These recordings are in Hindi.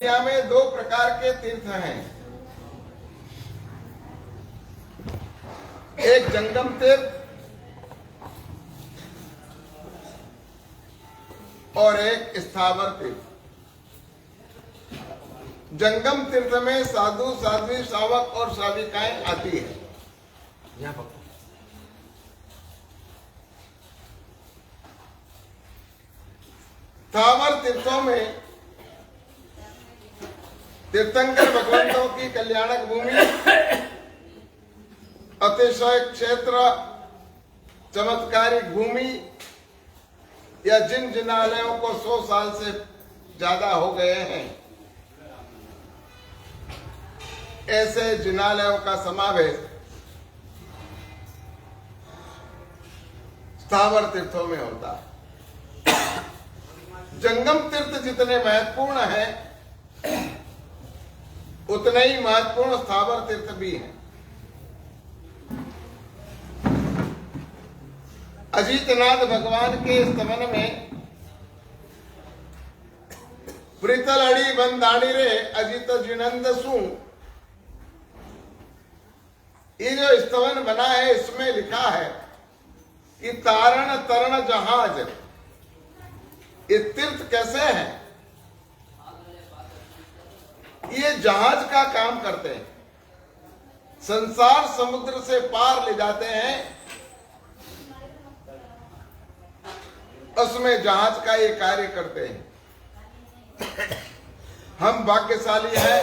दुनिया में दो प्रकार के तीर्थ हैं, एक जंगम तीर्थ और एक स्थावर तीर्थ। जंगम तीर्थ में साधु साध्वी श्रावक और श्राविकाएं आती है। स्थावर तीर्थों में तीर्थंकर भगवंतों की कल्याणक भूमि, अतिशय क्षेत्र, चमत्कारिक भूमि या जिन जिनालयों को 100 साल से ज्यादा हो गए हैं, ऐसे जिनालयों का समावेश स्थावर तीर्थों में होता है। जंगम तीर्थ जितने महत्वपूर्ण हैं, उतने ही महत्वपूर्ण स्थावर तीर्थ भी हैं। अजीतनाथ भगवान के स्तवन में प्रीतलड़ी बंदाणी रे अजित जिनंद सु, ये जो स्तवन बना है इसमें लिखा है कि तारण तरण जहाज, ये तीर्थ कैसे हैं? ये जहाज का काम करते हैं, संसार समुद्र से पार ले जाते हैं, उसमें जहाज का ये कार्य करते हैं। हम भाग्यशाली हैं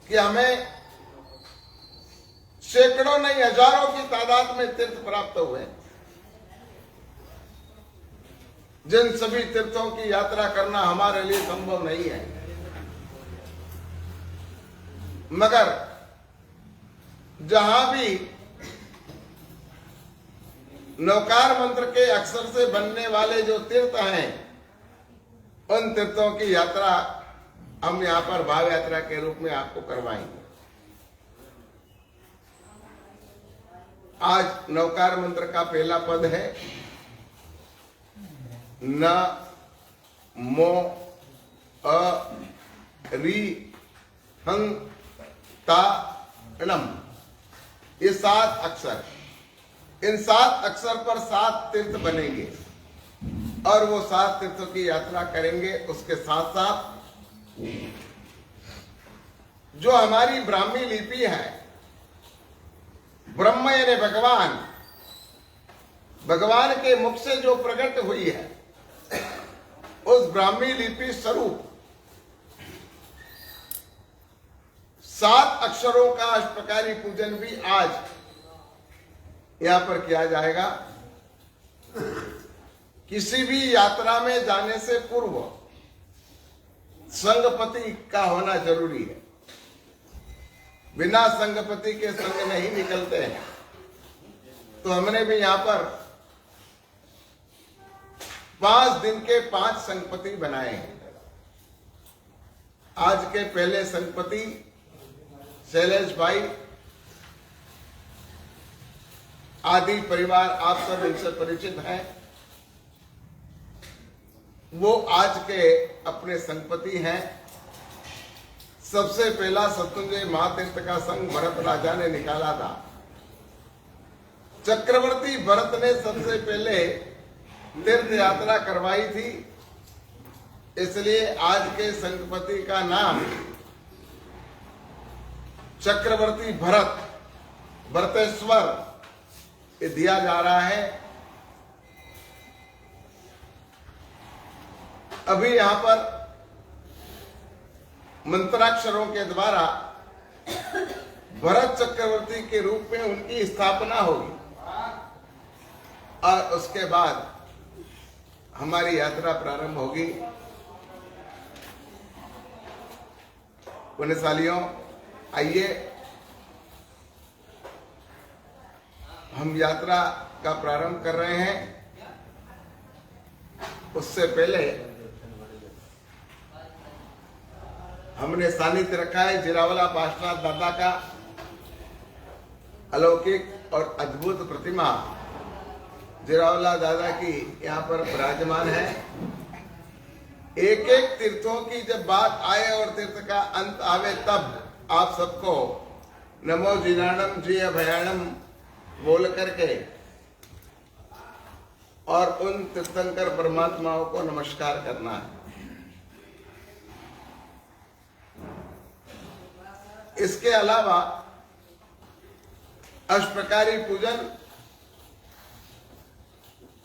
कि हमें सैकड़ों नहीं हजारों की तादाद में तीर्थ प्राप्त हुए। जिन सभी तीर्थों की यात्रा करना हमारे लिए संभव नहीं है, मगर जहां भी नौकार मंत्र के अक्षर से बनने वाले जो तीर्थ हैं, उन तीर्थों की यात्रा हम यहां पर भाव यात्रा के रूप में आपको करवाएंगे। आज नौकार मंत्र का पहला पद है न मो अ री हं ता णम, ये 7 अक्षर, इन 7 अक्षर पर 7 तीर्थ बनेंगे और वो 7 तीर्थों की यात्रा करेंगे। उसके साथ साथ जो हमारी ब्राह्मी लिपि है, ब्रह्म यानी भगवान के मुख से जो प्रकट हुई है, उस ब्राह्मी लिपि स्वरूप 7 अक्षरों का अष्टप्रकारी पूजन भी आज यहां पर किया जाएगा। किसी भी यात्रा में जाने से पूर्व संगपति का होना जरूरी है। बिना संगपति के संग नहीं निकलते हैं। तो हमने भी यहां पर 5 दिन के 5 संगपति बनाए हैं। आज के पहले संगपति शैलेश भाई आदि परिवार, आप सब इनसे परिचित हैं। वो आज के अपने संगपति हैं। सबसे पहला सत्युंजय महातीर्थ का संघ भरत राजा ने निकाला था। चक्रवर्ती भरत ने सबसे पहले तीर्थ यात्रा करवाई थी, इसलिए आज के संघपति का नाम चक्रवर्ती भरत, भरतेश्वर ये दिया जा रहा है। अभी यहां पर मंत्राक्षरों के द्वारा भरत चक्रवर्ती के रूप में उनकी स्थापना होगी और उसके बाद हमारी यात्रा प्रारंभ होगी। पुण्यशालियों, आइए हम यात्रा का प्रारंभ कर रहे हैं। उससे पहले हमने सानिध्य रखा है जिरावला पार्श्वनाथ दादा का अलौकिक और अद्भुत प्रतिमा जिरावला दादा की यहाँ पर विराजमान है। एक एक तीर्थों की जब बात आए और तीर्थ का अंत आवे, तब आप सबको नमो जिनाणम जी अभयाणम बोल करके और उन तीर्थंकर परमात्माओं को नमस्कार करना है। इसके अलावा अष्टप्रकारी पूजन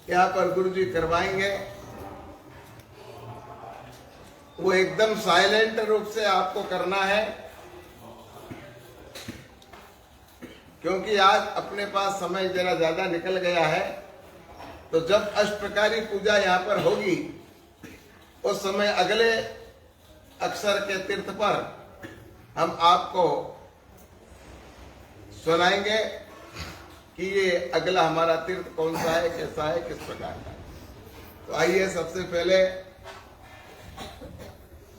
यहाँ पर गुरु जी करवाएंगे। वो एकदम साइलेंट रूप से आपको करना है, क्योंकि आज अपने पास समय जरा ज्यादा निकल गया है। तो जब अष्टप्रकारी पूजा यहाँ पर होगी, उस समय अगले अक्षर के तीर्थ पर हम आपको सुनाएंगे कि ये अगला हमारा तीर्थ कौन सा है, कैसा है, किस प्रकार का है। तो आइए सबसे पहले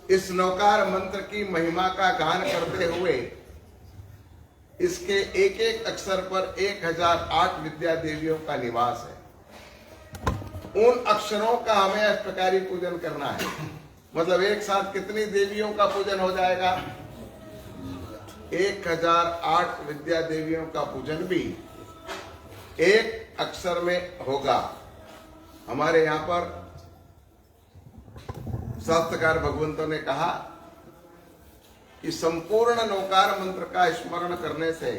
इस नौकार मंत्र की महिमा का गान करते हुए इसके एक एक अक्षर पर 1008 विद्या देवियों का निवास है। उन अक्षरों का हमें अष्टप्रकारी पूजन करना है। मतलब एक साथ कितनी देवियों का पूजन हो जाएगा? 1008 विद्या देवियों का पूजन भी एक अक्षर में होगा। हमारे यहाँ पर शास्त्रकार भगवंतों ने कहा कि संपूर्ण नौकार मंत्र का स्मरण करने से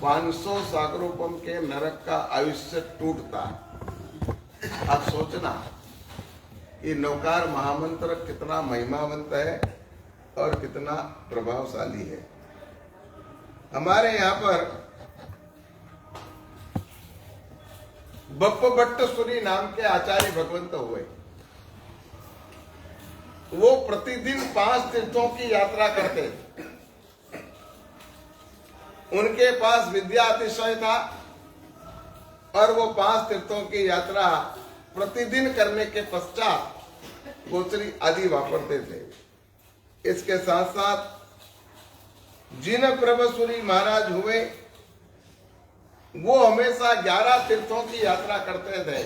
500 सागरोपम के नरक का आयुष्य टूटता। आप सोचना ये नौकार महामंत्र कितना महिमावंत है और कितना प्रभावशाली है। हमारे यहाँ पर बप्प भट्ट सूरी नाम के आचार्य भगवंत हुए। वो प्रतिदिन 5 तीर्थों की यात्रा करते थे। उनके पास विद्या अतिशय था और वो 5 तीर्थों की यात्रा प्रतिदिन करने के पश्चात गोचरी आदि वापरते थे। इसके साथ साथ जिन प्रभसूरी महाराज हुए, वो हमेशा 11 तीर्थों की यात्रा करते थे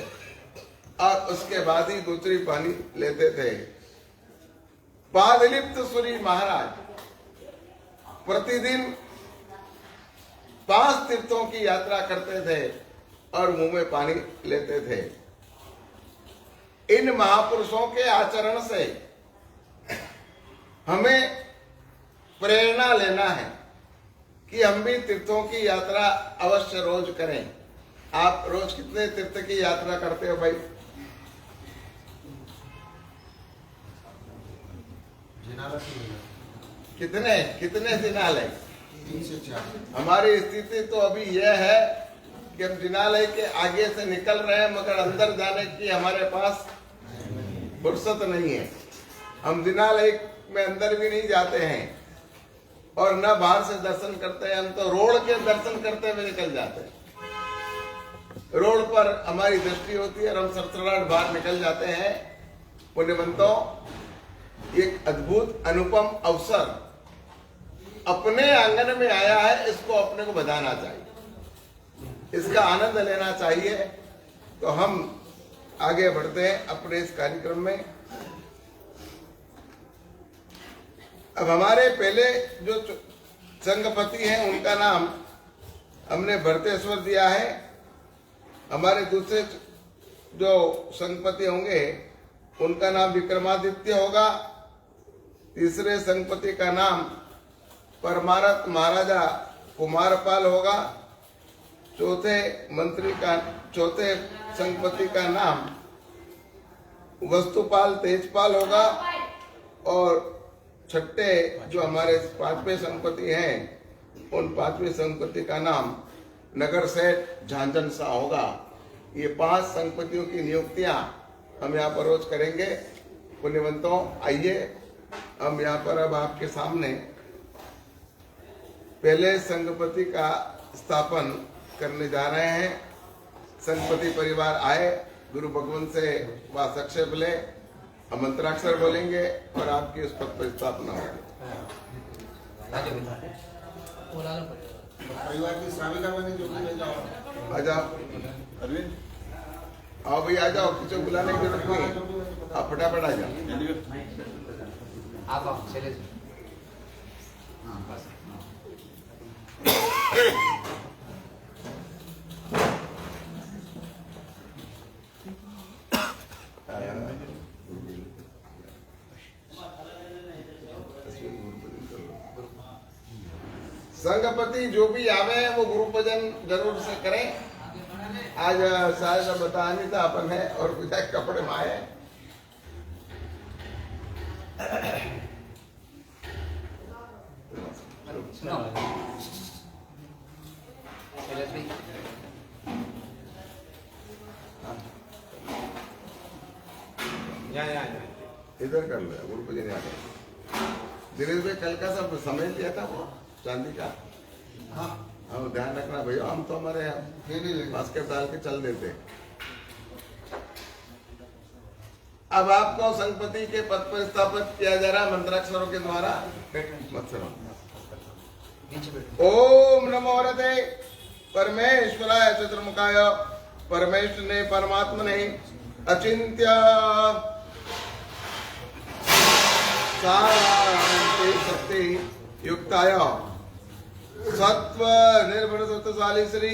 और उसके बाद ही गोचरी पानी लेते थे। पादलिप्त सूरी महाराज प्रतिदिन 5 तीर्थों की यात्रा करते थे और मुंह में पानी लेते थे। इन महापुरुषों के आचरण से हमें प्रेरणा लेना है कि हम भी तीर्थों की यात्रा अवश्य रोज करें। आप रोज कितने तीर्थ की यात्रा करते हो भाई? कितने जिनालय? 3 से 4। हमारी स्थिति तो अभी यह है कि हम जिनालय के आगे से निकल रहे हैं, मगर अंदर जाने की हमारे पास फुर्सत नहीं है। हम जिनालय में अंदर भी नहीं जाते हैं और न बाहर से दर्शन करते हैं। हम तो रोड के दर्शन करते हुए निकल जाते हैं। रोड पर हमारी दृष्टि होती है और हम सरसराट बाहर निकल जाते हैं। पुण्यवंतों, एक अद्भुत अनुपम अवसर अपने आंगन में आया है, इसको अपने को बधाना चाहिए, इसका आनंद लेना चाहिए। तो हम आगे बढ़ते हैं अपने इस कार्यक्रम में। अब हमारे पहले जो संघपति हैं उनका नाम हमने भरतेश्वर दिया है। हमारे दूसरे जो संघपति होंगे उनका नाम विक्रमादित्य होगा। तीसरे संघपति का नाम परमारथ महाराजा कुमारपाल होगा। चौथे संघपति का नाम वस्तुपाल तेजपाल होगा और छठे जो हमारे 5वें संघपति हैं उन 5वें संघपति का नाम नगर सेठ झांझन शाह होगा। ये 5 संघपतियों की नियुक्तियां हम यहाँ पर रोज करेंगे। पुण्यवंतों, आइए हम यहाँ पर अब आपके सामने पहले संघपति का स्थापन करने जा रहे हैं। संघपति परिवार आए, गुरु भगवान से वासक्षेप ले, हम मंत्राक्षर बोलेंगे और आपकी उस पद पर स्थापना होगी। परिवार की श्राविका बने जो आ जाओ। आ जाओ। अरविंद आओ भाई आ जाओ, किसी को बुलाने की जरूरत नहीं, आप फटाफट आ जाओ। आप आओ, चले जाओ। हाँ, बस। संघपति जो भी आवे वो गुरु पूजन जरूर से करें। आज शायद बता नहीं था अपन है और पूजा के कपड़े में आए। सुनो, शैलेश भाई, इधर कर लो, गुरु पूजन याद है। दिनेश भाई कल का सब समय लिया था वो चांदी का। हाँ हाँ, ध्यान रखना भैया, हम तो हमारे बास्केट डाल के चल देते। अब आपको संघपति के पद पर स्थापित किया जा रहा मंत्राक्षरों के द्वारा। ओम नमो हरते परमेश्वराय चतुर्मुखाय परमेश्वर ने परमात्मने अचिंत्य शांति शक्ति युक्ताय सत्व निर्भर सत्वशाली श्री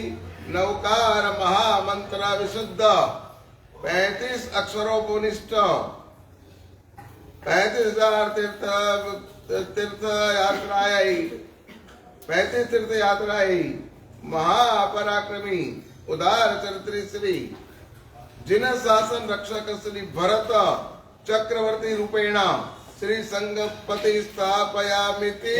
नवकार महामंत्र विशुद्ध 35 अक्षरों भूनिष्ठ 35,000 तीर्थ यात्राई 35 तीर्थ यात्राई महापराक्रमी उदार चरित्री श्री जिन शासन रक्षक श्री भरत चक्रवर्ती रूपेण श्री संघपति स्थापयामिति।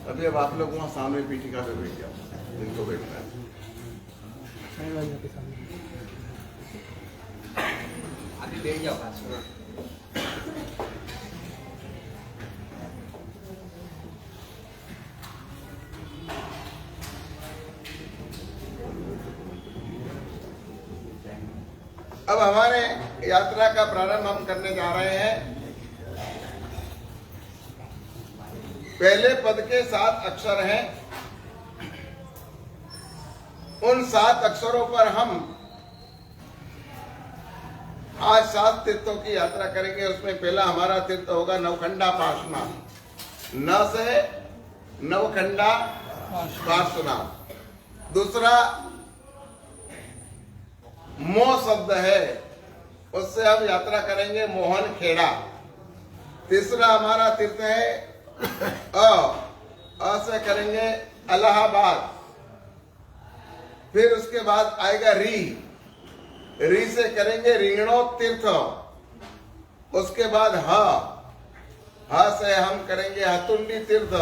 अभी अब आप लोग वहाँ सामने पीठिका पे बैठ जाओ, जिनको बैठना है। अभी बैठ जाओ। अब हमारे यात्रा का प्रारंभ हम करने जा रहे हैं। पहले पद के 7 अक्षर हैं। उन 7 अक्षरों पर हम आज 7 तीर्थों की यात्रा करेंगे। उसमें पहला हमारा तीर्थ होगा नवखंडा पार्श्वनाथ। न से नवखंडा पार्श्वनाथ। दूसरा मो शब्द है, उससे हम यात्रा करेंगे मोहन खेड़ा। तीसरा हमारा तीर्थ है अ से करेंगे इलाहाबाद। फिर उसके बाद आएगा री से करेंगे रिंगणो तीर्थ। उसके बाद ह से हम करेंगे हतुंडी तीर्थ।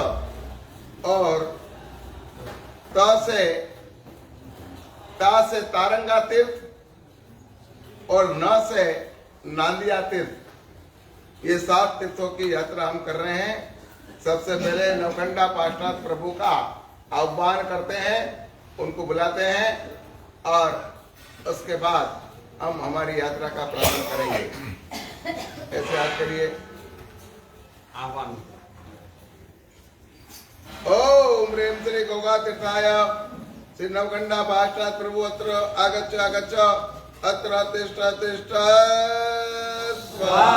और ता से तारंगा तीर्थ और न से नांदिया तीर्थ। ये 7 तीर्थों की यात्रा हम कर रहे हैं। सबसे पहले नवखंडा पार्श्वनाथ प्रभु का आह्वान करते हैं, उनको बुलाते हैं और उसके बाद हम हमारी यात्रा का प्रारंभ करेंगे। ऐसे याद करिए। आह्वान। ओम ह्रीं श्री गोगा तीर्थाय श्री नवखंडा पार्श्वनाथ प्रभु अत्र आगच्छ आगच्छ अत्र तिष्ठ तिष्ठ स्वाहा।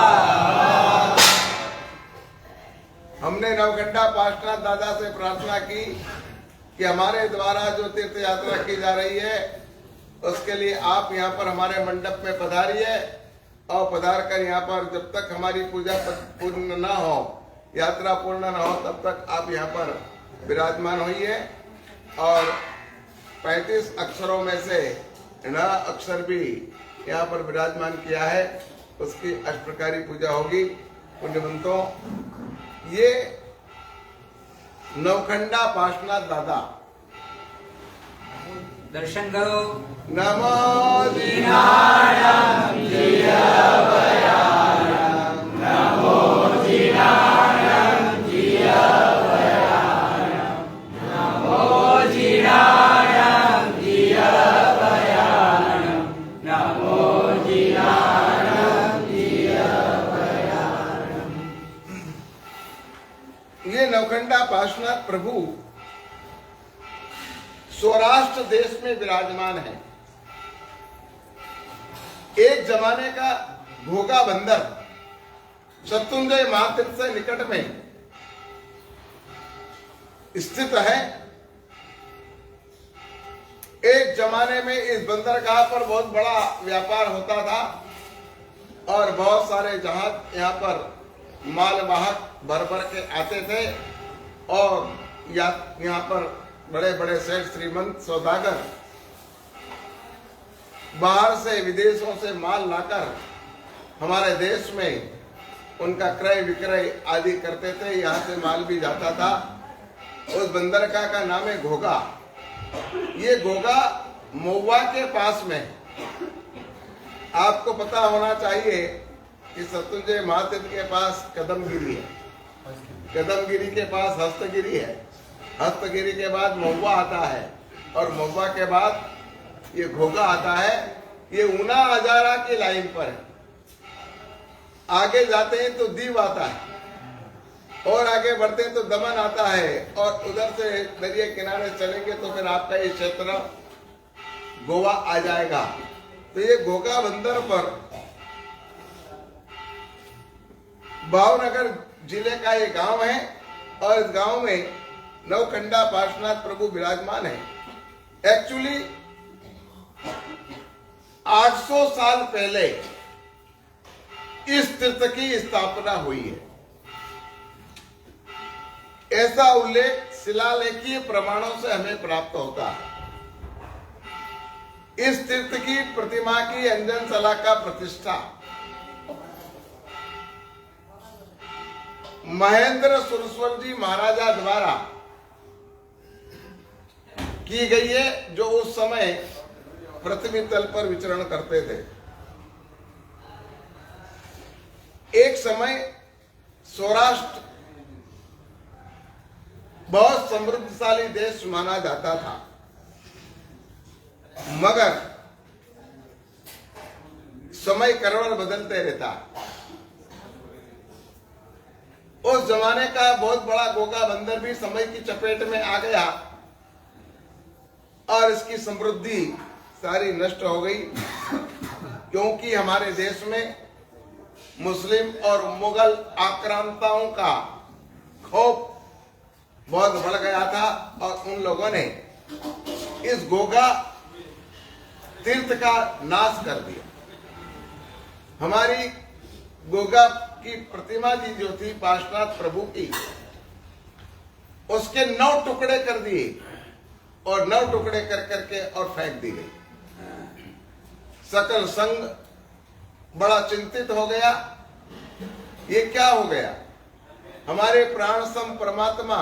हमने नवखंडा पार्श्वनाथ दादा से प्रार्थना की कि हमारे द्वारा जो तीर्थ यात्रा की जा रही है उसके लिए आप यहाँ पर हमारे मंडप में पधारिए और पधार कर यहाँ पर जब तक हमारी पूजा पूर्ण न हो, यात्रा पूर्ण न हो, तब तक आप यहाँ पर विराजमान होइए। और 35 अक्षरों में से न अक्षर भी यहाँ पर विराजमान किया है, उसकी अष्टप्रकारी पूजा होगी। पुण्यवंतों, ये नवखंडा पार्श्वनाथ दादा दर्शन करो। नमो दीनानां जियवयानां नमो दीनानां जियवयानां पार्श्वनाथ प्रभु सौराष्ट्र देश में विराजमान है। एक जमाने का घोगा बंदर शत्रुंजय महातीर्थ से निकट में स्थित है। एक जमाने में इस बंदरगाह पर बहुत बड़ा व्यापार होता था और बहुत सारे जहाज यहाँ पर मालवाहक भर भर के आते थे और यहाँ पर बड़े बड़े सेठ श्रीमंत सौदागर बाहर से विदेशों से माल लाकर हमारे देश में उनका क्रय विक्रय आदि करते थे। यहाँ से माल भी जाता था। उस बंदरगाह का नाम है घोगा। ये घोगा महुआ के पास में। आपको पता होना चाहिए कि शत्रुंजय महातीर्थ के पास कदमगिरी है, कदमगिरी के पास हस्तगिरी है, हस्तगिरी के बाद महुआ आता है और महुआ के बाद ये घोगा आता है। ये ऊना हजारा की लाइन पर है। आगे जाते हैं तो दीव आता है और आगे बढ़ते हैं तो दमन आता है और उधर से दरिया किनारे चलेंगे तो फिर आपका ये क्षेत्र गोवा आ जाएगा। तो ये घोगा बंदर पर भावनगर जिले का ये गांव है और इस गांव में नवखंडा पार्श्वनाथ प्रभु विराजमान है। एक्चुअली 800 साल पहले इस तीर्थ की स्थापना हुई है, ऐसा उल्लेख शिलालेखीय प्रमाणों से हमें प्राप्त होता है। इस तीर्थ की प्रतिमा की अंजनशला का प्रतिष्ठा महेंद्र सुरस्वर जी महाराजा द्वारा की गई है, जो उस समय पृथ्वी तल पर विचरण करते थे। एक समय सौराष्ट्र बहुत समृद्धशाली देश माना जाता था, मगर समय करवट बदलते रहता। उस जमाने का बहुत बड़ा घोगा बंदर भी समय की चपेट में आ गया और इसकी समृद्धि सारी नष्ट हो गई, क्योंकि हमारे देश में मुस्लिम और मुगल आक्रांताओं का खौफ बहुत बढ़ गया था और उन लोगों ने इस घोगा तीर्थ का नाश कर दिया। हमारी घोगा की प्रतिमा जी जो थी पार्श्वनाथ प्रभु की, उसके 9 टुकड़े कर दिए और 9 टुकड़े कर करके और फेंक दी गई। सकल संघ बड़ा चिंतित हो गया, ये क्या हो गया। हमारे प्राण सम परमात्मा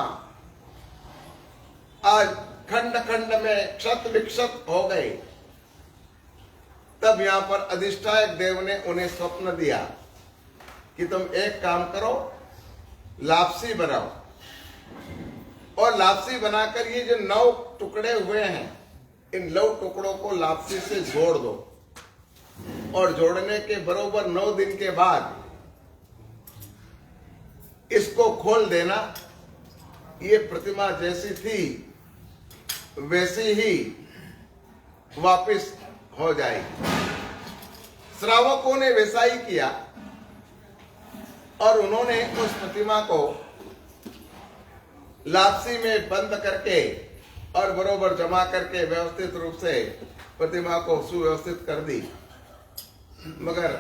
आज खंड खंड में क्षत विक्षत हो गए। तब यहां पर अधिष्ठायक देव ने उन्हें स्वप्न दिया कि तुम एक काम करो, लापसी बनाओ और लापसी बनाकर ये जो 9 टुकड़े हुए हैं, इन 9 टुकड़ों को लापसी से जोड़ दो और जोड़ने के बरोबर 9 दिन के बाद इसको खोल देना। ये प्रतिमा जैसी थी वैसी ही वापस हो जाएगी। श्रावकों ने वैसा ही किया और उन्होंने उस प्रतिमा को लापसी में बंद करके और बरोबर जमा करके व्यवस्थित रूप से प्रतिमा को सुव्यवस्थित कर दी, मगर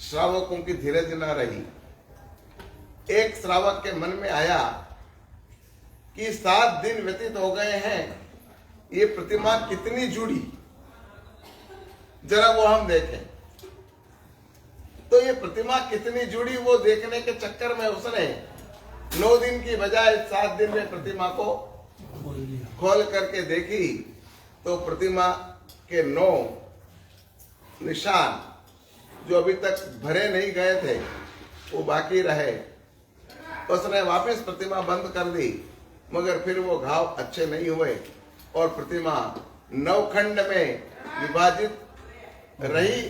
श्रावकों की धीरज न रही। एक श्रावक के मन में आया कि 7 दिन व्यतीत हो गए हैं, ये प्रतिमा कितनी जुड़ी, जरा वो हम देखें। तो ये प्रतिमा कितनी जुड़ी वो देखने के चक्कर में उसने 9 दिन की बजाय 7 दिन में प्रतिमा को खोल करके देखी, तो प्रतिमा के 9 निशान जो अभी तक भरे नहीं गए थे वो बाकी रहे। उसने वापस प्रतिमा बंद कर दी, मगर फिर वो घाव अच्छे नहीं हुए और प्रतिमा 9 खंड में विभाजित रही।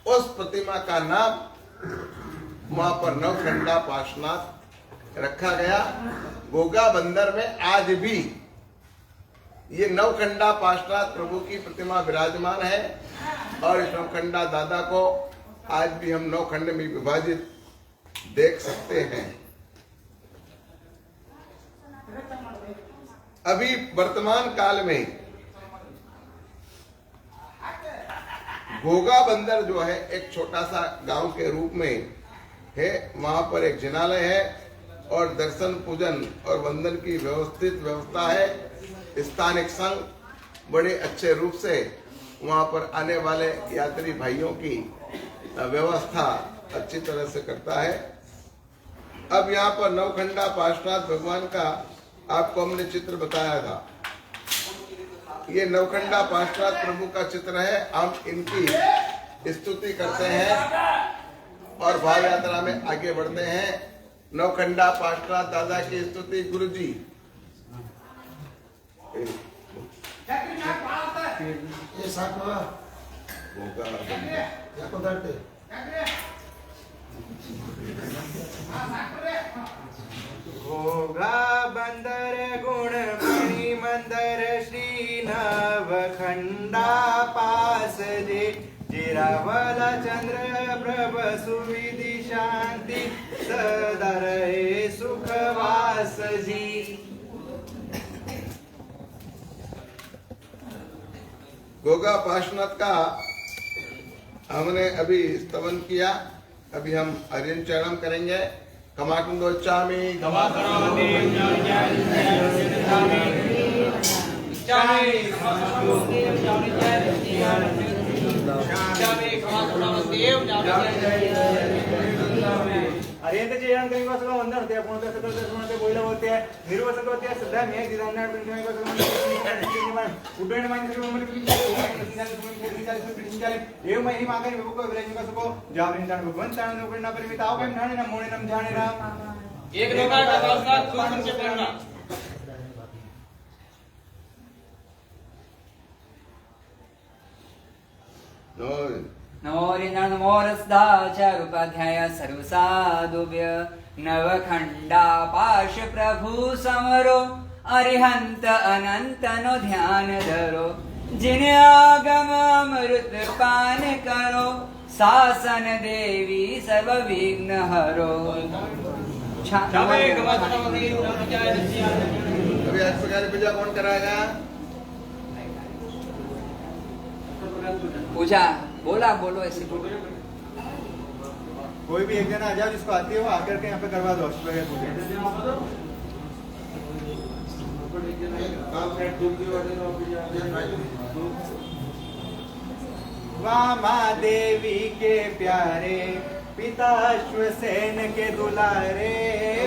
उस प्रतिमा का नाम वहां पर नवखंडा पार्श्वनाथ रखा गया। गोगा बंदर में आज भी ये नवखंडा पार्श्वनाथ प्रभु की प्रतिमा विराजमान है और इस नवखंडा दादा को आज भी हम नवखंड में विभाजित देख सकते हैं। अभी वर्तमान काल में गोगा बंदर जो है एक छोटा सा गांव के रूप में है। वहां पर एक जिनालय है और दर्शन पूजन और वंदन की व्यवस्थित व्यवस्था है। स्थानिक संघ बड़े अच्छे रूप से वहां पर आने वाले यात्री भाइयों की व्यवस्था अच्छी तरह से करता है। अब यहाँ पर नवखंडा पार्श्वनाथ भगवान का आपको हमने चित्र बताया था। ये नवखंडा पार्श्वनाथ प्रभु का चित्र है। हम इनकी स्तुति करते हैं और भाव यात्रा में आगे बढ़ते हैं। नवखंडा पार्श्वनाथ दादा की स्तुति गुरु जी। ये सातवा गोगा या पदार्थ गोगा बंदर गुण मणि मंदर श्री नवखंडा पास जे जिरावला चंद्र प्रभ सुविधि शांति सदा रहे सुखवास जी। गोगा पार्श्वनाथ का हमने अभी स्तवन किया। अभी हम हरिन चरणम करेंगे। कमाकुंदोच्चामि अरिहंत जयं कहीं को सलो वंदन होते हैं पूर्ण सकल दर्शन होते बोइला होते हैं निर्वसक होते हैं सदा में दिदानार पिंड को सलो उड्डयन मान के मन के एव महिमा मांगे विभु को विराजन का सको जावरिन दान भगवान तान नो करना परिमित आओ के ठाणे ना मोने नम जाने रा एक लोका का पार्श्वनाथ सुन से पढ़ना। नमोरस्दाचारुपाध्याय सर्वसाधुभ्य नवखंडा पाश प्रभु समरो अरिहंत अनंत नो ध्यान धरो जिन आगम अमृत पान करो शासन देवी सर्व विघ्न हरो। अभी आज प्रकार पूजा कौन कराएगा? पूजा बोला बोलो ऐसे बोलो। कोई भी एक जना आ जाओ जिसको आती है वो आकर के यहाँ पे करवा दो पूजा। वामा देवी के प्यारे पिताश्वसेन के दुलारे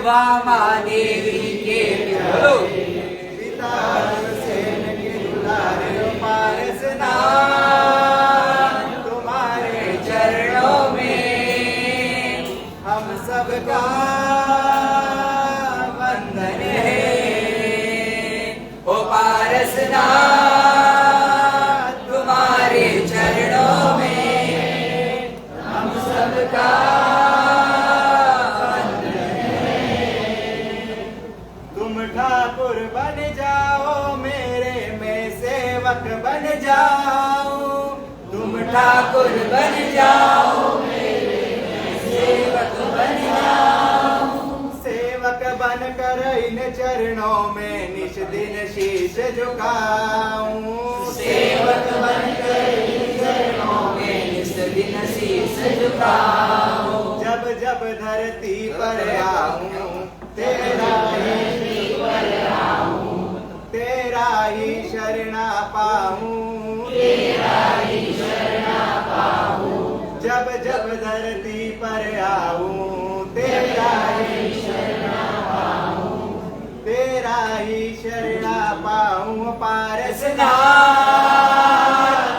वामा देवी के प्यारे पिताश्वसेन के दुलारे पारसनाथ तुम्हारे चरणों में हम सबका वंदन है ओ पारसनाथ तुम्हारे चरणों में हम सबका वंदन है। तुम ठाकुर बन जाओ मेरे में सेवक बन जाओ तुम ठाकुर बन जाओ मेरे में सेवक बन जाओ। सेवक बन कर इन चरणों में निश दिन शीश झुकाऊं सेवक बन कर इन चरणों में निस दिन शीश झुकाओ। जब जब धरती पर आऊं तेरा ही शरणा पाऊं जब जब धरती पर आऊं तेरा ही शरणा पाऊं पारसनाथ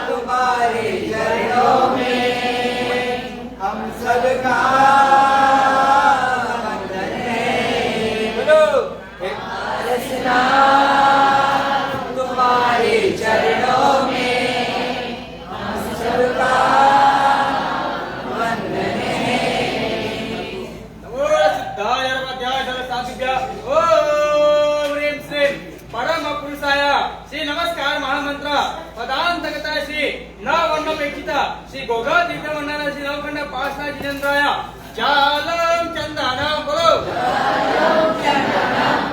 तुम्हारे चरणों में हम श्री नववर्णपेक्षित श्री गोगा तीर्थमंडल श्री नवखंड पासना जिनेन्द्राय चालम चंदनम बोलो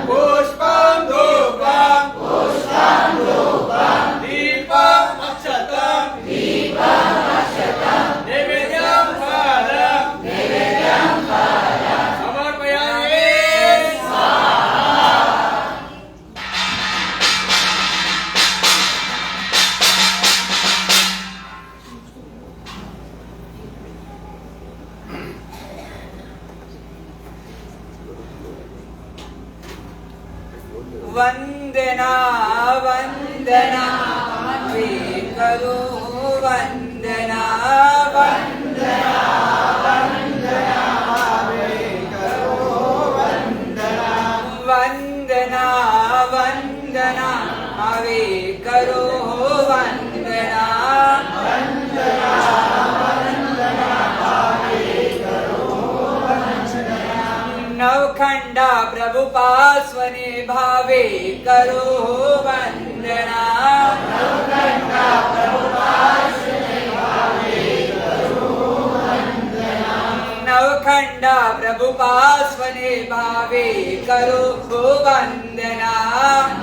पुष्पम धूपम दीपम अक्षतम नैवेद्यम फलम समर्पयामि वंदना वंदना वे करो वंदना वंदना वंदना वे करो वंदना वंदना वंदना वे करो वंदना वंदना वंदना वे करो वंदना नवखंडा प्रभु पास्वने भावे करो वंदना नवखंडा प्रभु पास्वने भावे करो वंदना नवखंडा प्रभु पास्वने भावे करो वंदना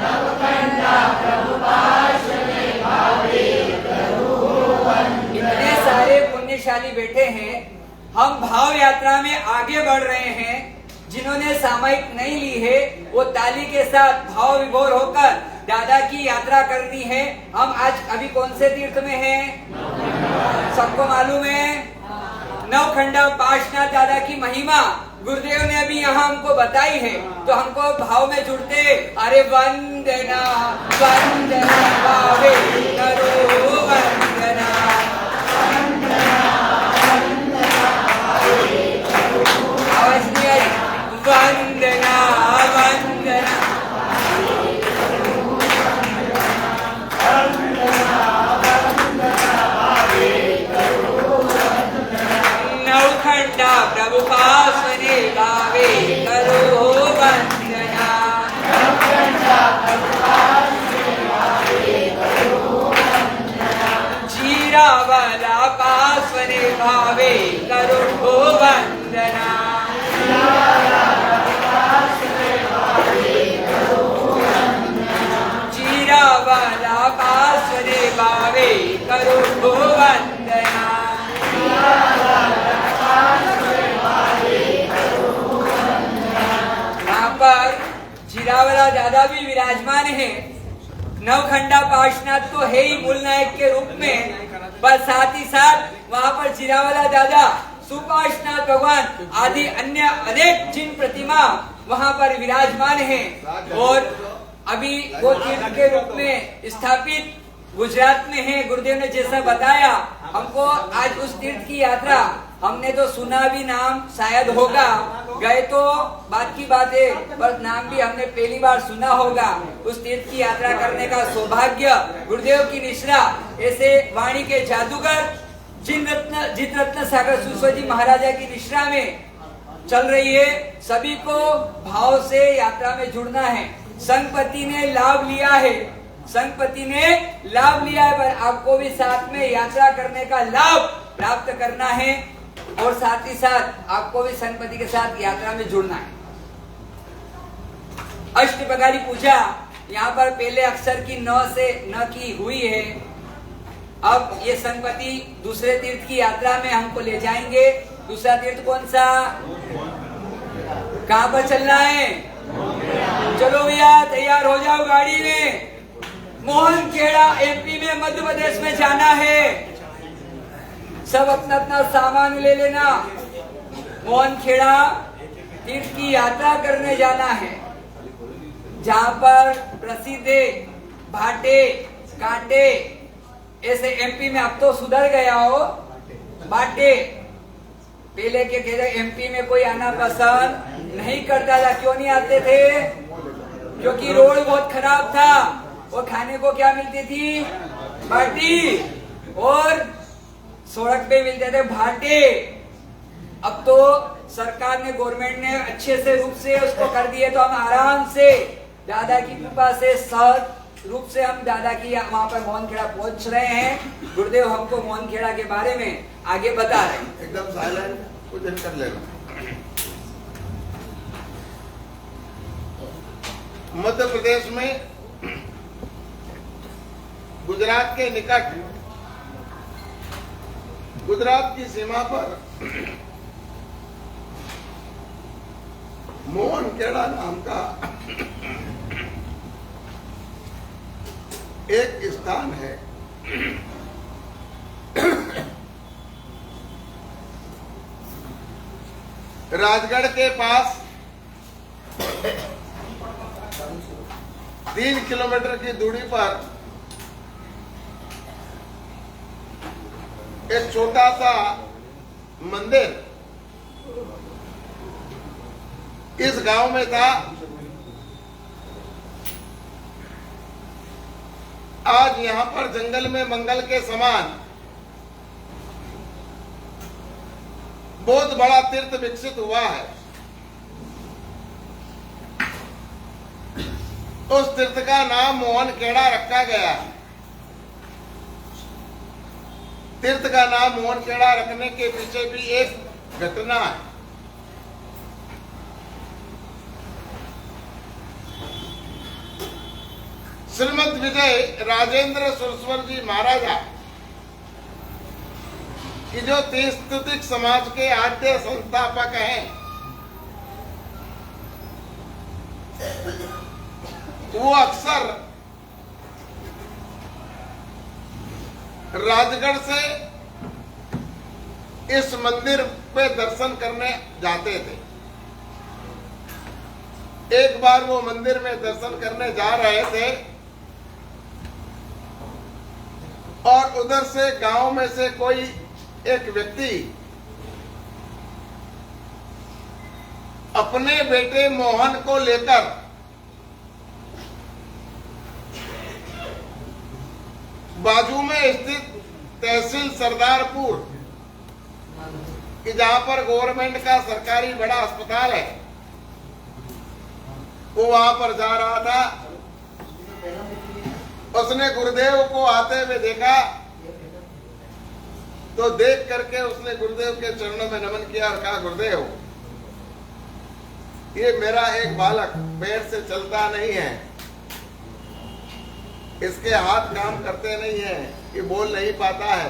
नवखंडा प्रभु पास्वने भावे करो वंदना। इतने सारे पुण्यशाली बैठे हैं, हम भाव यात्रा में आगे बढ़ रहे हैं। जिन्होंने सामायिक नहीं ली है वो ताली के साथ भाव विभोर होकर दादा की यात्रा करनी है। हम आज अभी कौन से तीर्थ में हैं? सबको मालूम है नवखंडा पार्श्वनाथ दादा की महिमा गुरुदेव ने अभी यहाँ हमको बताई है, तो हमको भाव में जुड़ते अरे वंदना वंदना भावे करो वंदना आवाज नहीं आई वंदना वंदना नवखंडा प्रभु पास्वने भावे करो वंदना जीरा वाला पास्वने भावे करो वंदना जीरा वाला पास्वने भावे करो वंदना यहाँ पर जीरावाला दादा भी विराजमान है। नवखंडा पार्श्वनाथ तो है ही मूल नायक के रूप में, पर साथ ही साथ वहाँ पर जीरावाला दादा सुपार्श्वनाथ भगवान आदि अन्य अनेक जिन प्रतिमा वहाँ पर विराजमान है और अभी वो तीर्थ के रूप में स्थापित गुजरात में है। गुरुदेव ने जैसा बताया हमको आज उस तीर्थ की यात्रा, हमने तो सुना भी नाम शायद होगा, गए तो बात की बात है, पर नाम भी हमने पहली बार सुना होगा। उस तीर्थ की यात्रा करने का सौभाग्य गुरुदेव की निश्रा ऐसे वाणी के जादूगर जित रत्न सागर सुसोजी महाराजा की निश्रा में चल रही है। सभी को भाव से यात्रा में जुड़ना है। संघपति ने लाभ लिया है, संघपति ने लाभ लिया है, पर आपको भी साथ में यात्रा करने का लाभ प्राप्त करना है और साथ ही साथ आपको भी संघपति के साथ यात्रा में जुड़ना है। अष्टप्रकारी पूजा यहाँ पर पहले अक्षर की न से न की हुई है। अब ये संघपति दूसरे तीर्थ की यात्रा में हमको ले जाएंगे। दूसरा तीर्थ कौन सा, कहाँ पर चलना है? चलो भैया तैयार हो जाओ गाड़ी में। मोहन खेड़ा एमपी में, मध्य प्रदेश में जाना है। सब अपना अपना सामान ले लेना। मोहन खेड़ा तीर्थ की यात्रा करने जाना है, जहाँ पर प्रसिद्ध भाटे कांटे, ऐसे एमपी में अब तो सुधर गया हो भाटे। पहले के कहते एमपी में कोई आना पसंद नहीं करता था। क्यों नहीं आते थे? क्योंकि रोड बहुत खराब था और खाने को क्या मिलती थी? बाटी, और सड़क पे मिलते थे भाटे। अब तो सरकार ने, गवर्नमेंट ने अच्छे से रूप से उसको कर दिए, तो हम आराम से दादा की कृपा से सहज रूप से हम दादा की वहाँ पर मोहनखेड़ा पहुंच रहे हैं। गुरुदेव हमको मोहनखेड़ा के बारे में आगे बता रहे हैं। एकदम साइलेंट, कुछ दिन कर लेना। मध्य प्रदेश में गुजरात के निकट, गुजरात की सीमा पर मोहनखेड़ा नाम का एक स्थान है। राजगढ़ के पास 3 किलोमीटर की दूरी पर एक छोटा सा मंदिर इस गांव में था। आज यहां पर जंगल में मंगल के समान बहुत बड़ा तीर्थ विकसित हुआ है। उस तीर्थ का नाम मोहनखेड़ा रखा गया है। तीर्थ का नाम मोहनखेड़ा रखने के पीछे भी एक घटना है। श्रीमद विजय राजेंद्र सुरस्वर जी महाराजा कि जो तीर्थस्थितिक समाज के आद्य संस्थापक हैं, वो अक्सर राजगढ़ से इस मंदिर पे दर्शन करने जाते थे। एक बार वो मंदिर में दर्शन करने जा रहे थे और उधर से गांव में से कोई एक व्यक्ति अपने बेटे मोहन को लेकर बाजू में स्थित तहसील सरदारपुर कि जहां पर गवर्नमेंट का सरकारी बड़ा अस्पताल है, वो वहां पर जा रहा था। उसने गुरुदेव को आते हुए देखा तो देख करके उसने गुरुदेव के चरणों में नमन किया और कहा, गुरुदेव, ये मेरा एक बालक पैर से चलता नहीं है, इसके हाथ काम करते नहीं है, ये बोल नहीं पाता है।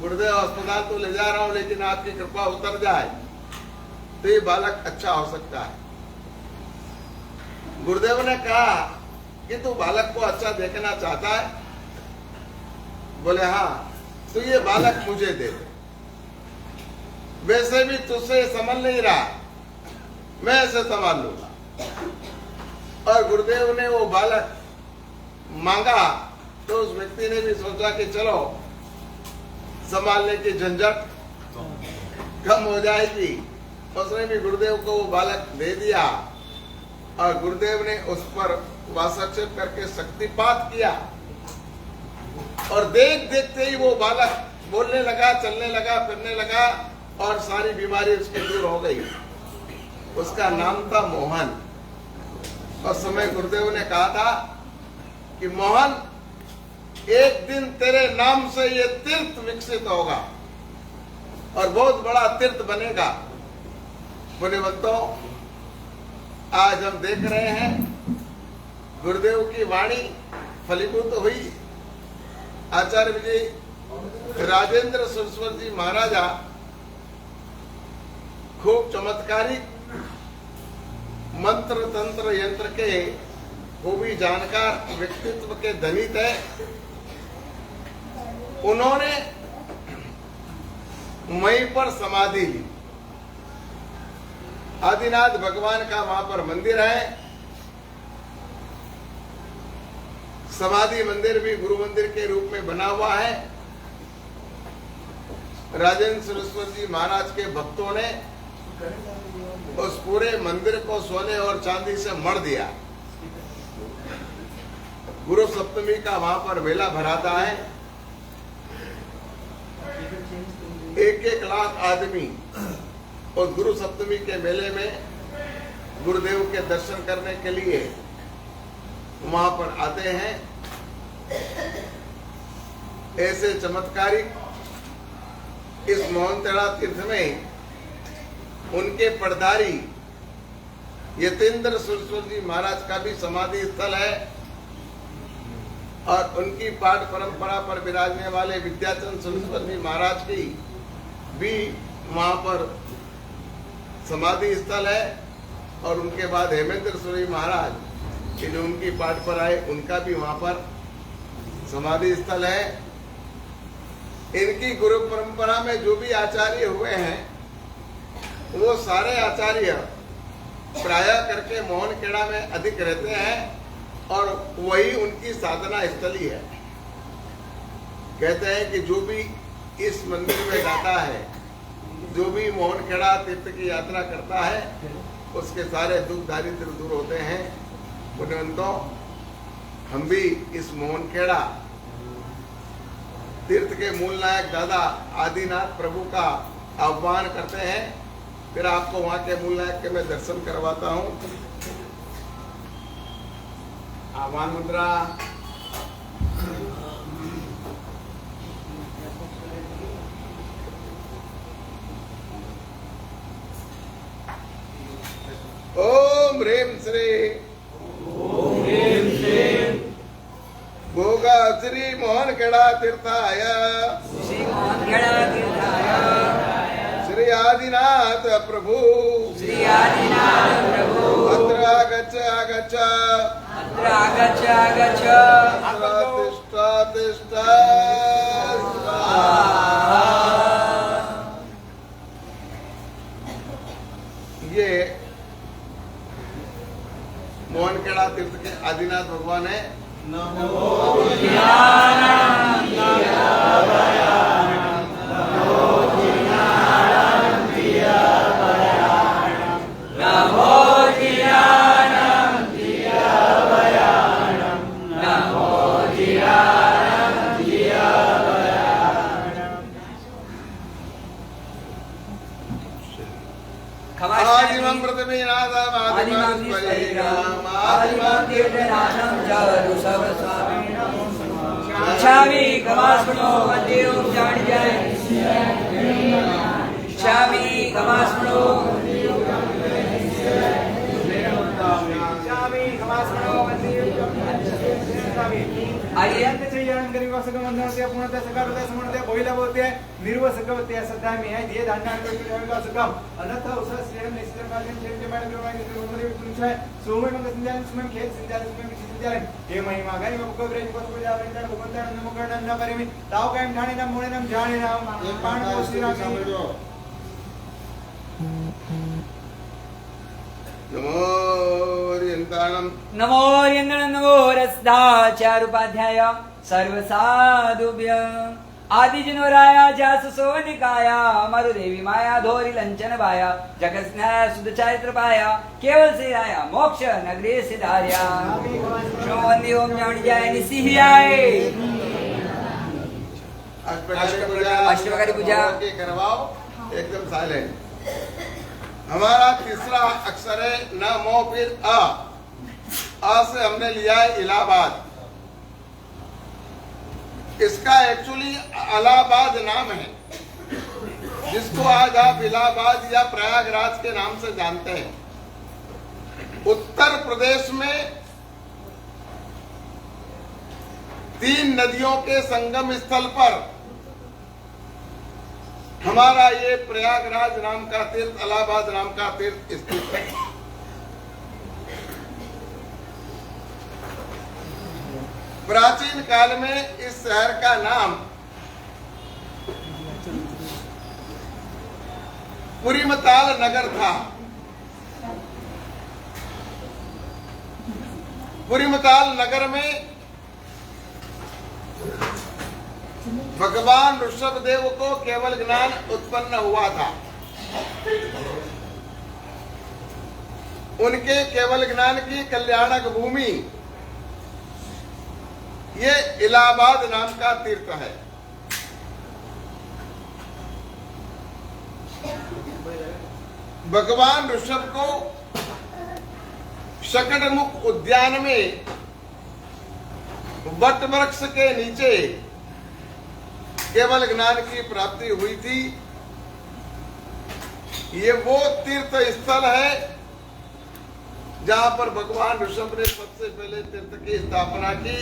गुरुदेव, अस्पताल तो ले जा रहा हूं, लेकिन आपकी कृपा उतर जाए तो ये बालक अच्छा हो सकता है। गुरुदेव ने कहा कि तू बालक को अच्छा देखना चाहता है? बोले हाँ, तो ये बालक मुझे दे दे। वैसे भी तुझसे संभल नहीं रहा, मैं इसे संभाल लूंगा। और गुरुदेव ने वो बालक मांगा तो उस व्यक्ति ने भी सोचा कि चलो संभालने की झंझट कम हो जाएगी। उसने भी गुरुदेव को वो बालक दे दिया और गुरुदेव ने उस पर वासक्षेप करके शक्तिपात किया और देख देखते ही वो बालक बोलने लगा, चलने लगा, फिरने लगा और सारी बीमारी उसकी दूर हो गई। उसका नाम था मोहन। उस समय गुरुदेव ने कहा था कि मोहन, एक दिन तेरे नाम से ये तीर्थ विकसित होगा और बहुत बड़ा तीर्थ बनेगा। पुण्यवंतों, आज हम देख रहे हैं गुरुदेव की वाणी फलीभूत हुई। आचार्य विजय राजेंद्र सुरस्वर जी महाराजा खूब चमत्कारिक मंत्र तंत्र यंत्र के खूबी जानकार व्यक्तित्व के धनी थे। उन्होंने मई पर समाधि ली। आदिनाथ भगवान का वहां पर मंदिर है। समाधि मंदिर भी गुरु मंदिर के रूप में बना हुआ है। राजेंद्र सुरेश्वर जी महाराज के भक्तों ने उस पूरे मंदिर को सोने और चांदी से मढ़ दिया। गुरु सप्तमी का वहां पर मेला भराता है। 1-1 लाख आदमी और गुरु सप्तमी के मेले में गुरुदेव के दर्शन करने के लिए वहां पर आते हैं। ऐसे चमत्कारिक इस मोहनतेड़ा तीर्थ में उनके पड़धारी यतेंद्र सरस्वती महाराज का भी समाधि स्थल है और उनकी पाठ परंपरा पर विराजने वाले विद्याचंद सरस्वती महाराज की भी वहां पर समाधि स्थल है और उनके बाद हेमेंद्र सूरी महाराज कि जो उनकी पाठ पर आए उनका भी वहां पर समाधि स्थल है। इनकी गुरु परंपरा में जो भी आचार्य हुए हैं वो सारे आचार्य प्रायः करके मोहनखेड़ा में अधिक रहते हैं और वही उनकी साधना स्थली है। कहते हैं कि जो भी इस मंदिर में जाता है, जो भी मोहनखेड़ा तीर्थ की यात्रा करता है, उसके सारे दुख दारिद्र दूर होते हैं। पुण्यवंतों, हम भी इस मोहनखेड़ा तीर्थ के मूल नायक दादा आदिनाथ प्रभु का आह्वान करते हैं। फिर आपको वहां के मूल नायक के मैं दर्शन करवाता हूं। आह्वान मुद्रा। ओम ह्रीं श्री गोगा श्री मोहनखेड़ा तीर्थाय श्री मोहनखेड़ा तीर्थाय श्री आदिनाथ प्रभु श्री आदिनाथ प्रभु अत्र आगच्छ आगच्छ अत्र आगच्छ आगच्छ तिष्ठ तिष्ठ। ये मोहनखेड़ा तीर्थ के आदिनाथ भगवान है। आदिमं पृथ्वीनाथम् आदिमं स्मरेणाम् आदिमं तीर्थनाथं च ऋषभस्वामिनं इच्छामि गवास्मनो मन्दिरं जानिजय इच्छामि गवास्मनो आइए नमो नमो रसदाचारुपाध्याय सर्वसाधुभ्य आदिजनोराय जासु सोनिकाया मरुदेवी माया धोरी लंचन बाया जगस्नाय सुध चारित्रपाय केवल से आया मोक्ष नगरे से धार्या शोवंदी ओम जानिजाय निसिहियाय अष्टप्रकारी पूजा करवाओ एकदम साइलेंट। हमारा तीसरा अक्षर है न मो फिर अ से हमने लिया है इलाहाबाद। इसका एक्चुअली इलाहाबाद नाम है, जिसको आज आप इलाहाबाद या प्रयागराज के नाम से जानते हैं। उत्तर प्रदेश में 3 नदियों के संगम स्थल पर हमारा ये प्रयागराज नाम का तीर्थ, इलाहाबाद नाम का तीर्थ स्थित है। प्राचीन काल में इस शहर का नाम पुरीमताल नगर था। पुरीमताल नगर में भगवान ऋषभदेव को केवल ज्ञान उत्पन्न हुआ था। उनके केवल ज्ञान की कल्याणक भूमि ये इलाहाबाद नाम का तीर्थ है। भगवान ऋषभ को शकटमुख उद्यान में वट वृक्ष के नीचे केवल ज्ञान की प्राप्ति हुई थी। ये वो तीर्थ स्थल है जहां पर भगवान ऋषभ ने सबसे पहले तीर्थ की स्थापना की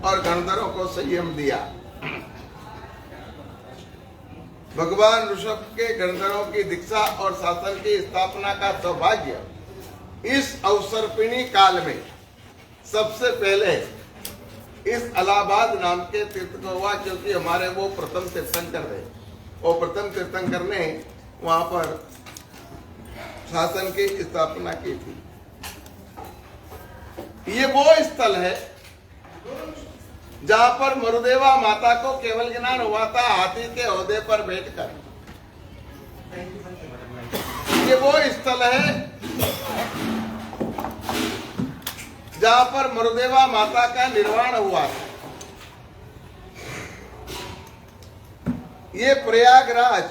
और गणधरों को संयम दिया। भगवान ऋषभ के गणधरों की दीक्षा और शासन की स्थापना का सौभाग्य इस अवसर्पिणी काल में सबसे पहले इस इलाहाबाद नाम के तीर्थ को हुआ, क्योंकि हमारे वो प्रथम तीर्थंकर थे। वो प्रथम तीर्थंकर ने वहां पर शासन की स्थापना की थी। ये वो स्थल है जहां पर मरुदेवा माता को केवल ज्ञान हुआ था हाथी के ओहदे पर बैठकर। ये वो स्थल है जहां पर मरुदेवा माता का निर्वाण हुआ था। ये प्रयागराज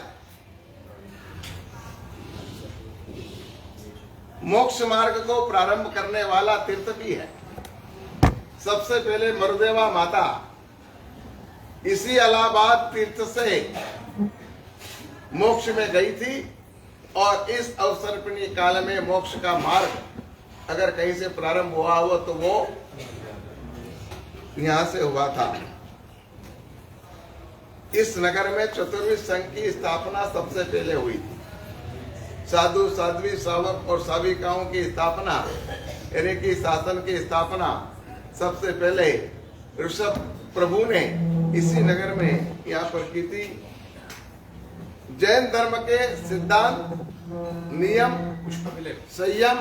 मोक्ष मार्ग को प्रारंभ करने वाला तीर्थ भी है। सबसे पहले मरुदेवा माता इसी इलाहाबाद तीर्थ से मोक्ष में गई थी और इस अवसर्पिणी काल में मोक्ष का मार्ग अगर कहीं से प्रारंभ हुआ हो तो वो यहां से हुआ था। इस नगर में चतुर्विध संघ की स्थापना सबसे पहले हुई थी। साधु साध्वी सावक और साविकाओं की स्थापना यानी कि शासन की स्थापना सबसे पहले ऋषभ प्रभु ने इसी नगर में यहाँ पर की थी। जैन धर्म के सिद्धांत, नियम, संयम,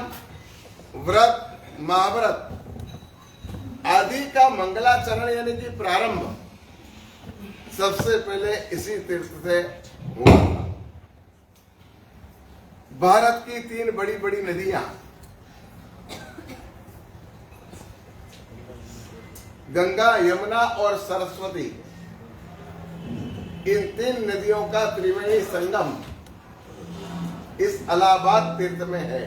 व्रत, महाव्रत आदि का मंगलाचरण यानी कि प्रारंभ सबसे पहले इसी तीर्थ से हुआ। भारत की 3 बड़ी बड़ी नदियां गंगा, यमुना और सरस्वती, इन 3 नदियों का त्रिवेणी संगम इस इलाहाबाद तीर्थ में है।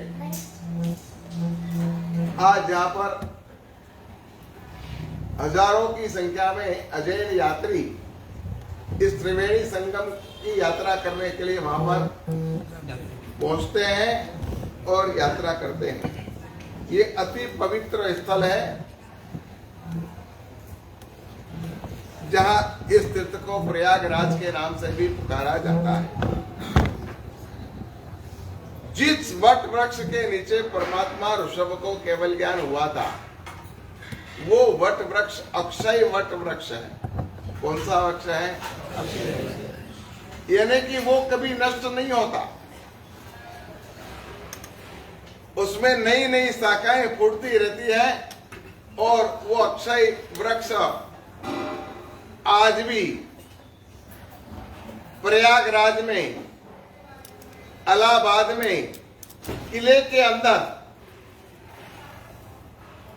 आज यहाँ पर हजारों की संख्या में अजैन यात्री इस त्रिवेणी संगम की यात्रा करने के लिए वहां पर पहुंचते हैं और यात्रा करते हैं। ये अति पवित्र स्थल है जहां इस तीर्थ को प्रयागराज के नाम से भी पुकारा जाता है। जिस वट वृक्ष के नीचे परमात्मा ऋषभ को केवल ज्ञान हुआ था वो वट वृक्ष अक्षय वट वृक्ष है। कौन सा वृक्ष है? यानी कि वो कभी नष्ट नहीं होता, उसमें नई नई शाखाएं फूटती रहती है और वो अक्षय वृक्ष आज भी प्रयागराज में, इलाहाबाद में किले के अंदर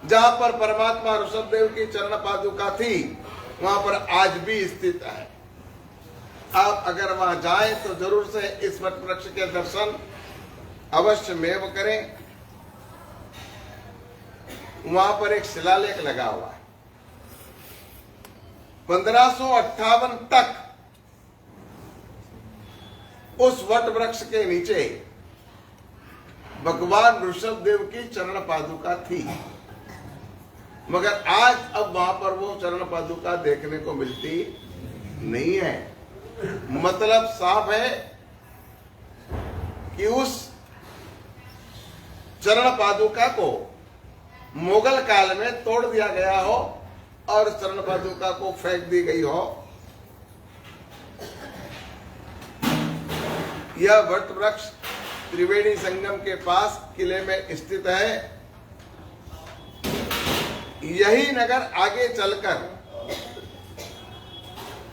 जहां पर परमात्मा ऋषभ देव की चरण पादुका थी वहां पर आज भी स्थित है। आप अगर वहां जाएं तो जरूर से इस वट वृक्ष के दर्शन अवश्य में करें। वहां पर एक शिलालेख लगा हुआ है। 1558 तक उस वट वृक्ष के नीचे भगवान ऋषभ देव की चरण पादुका थी, मगर आज अब वहां पर वो चरण पादुका देखने को मिलती नहीं है। मतलब साफ है कि उस चरण पादुका को मुगल काल में तोड़ दिया गया हो और चरण पादुका को फेंक दी गई हो। यह वट वृक्ष त्रिवेणी संगम के पास किले में स्थित है। यही नगर आगे चलकर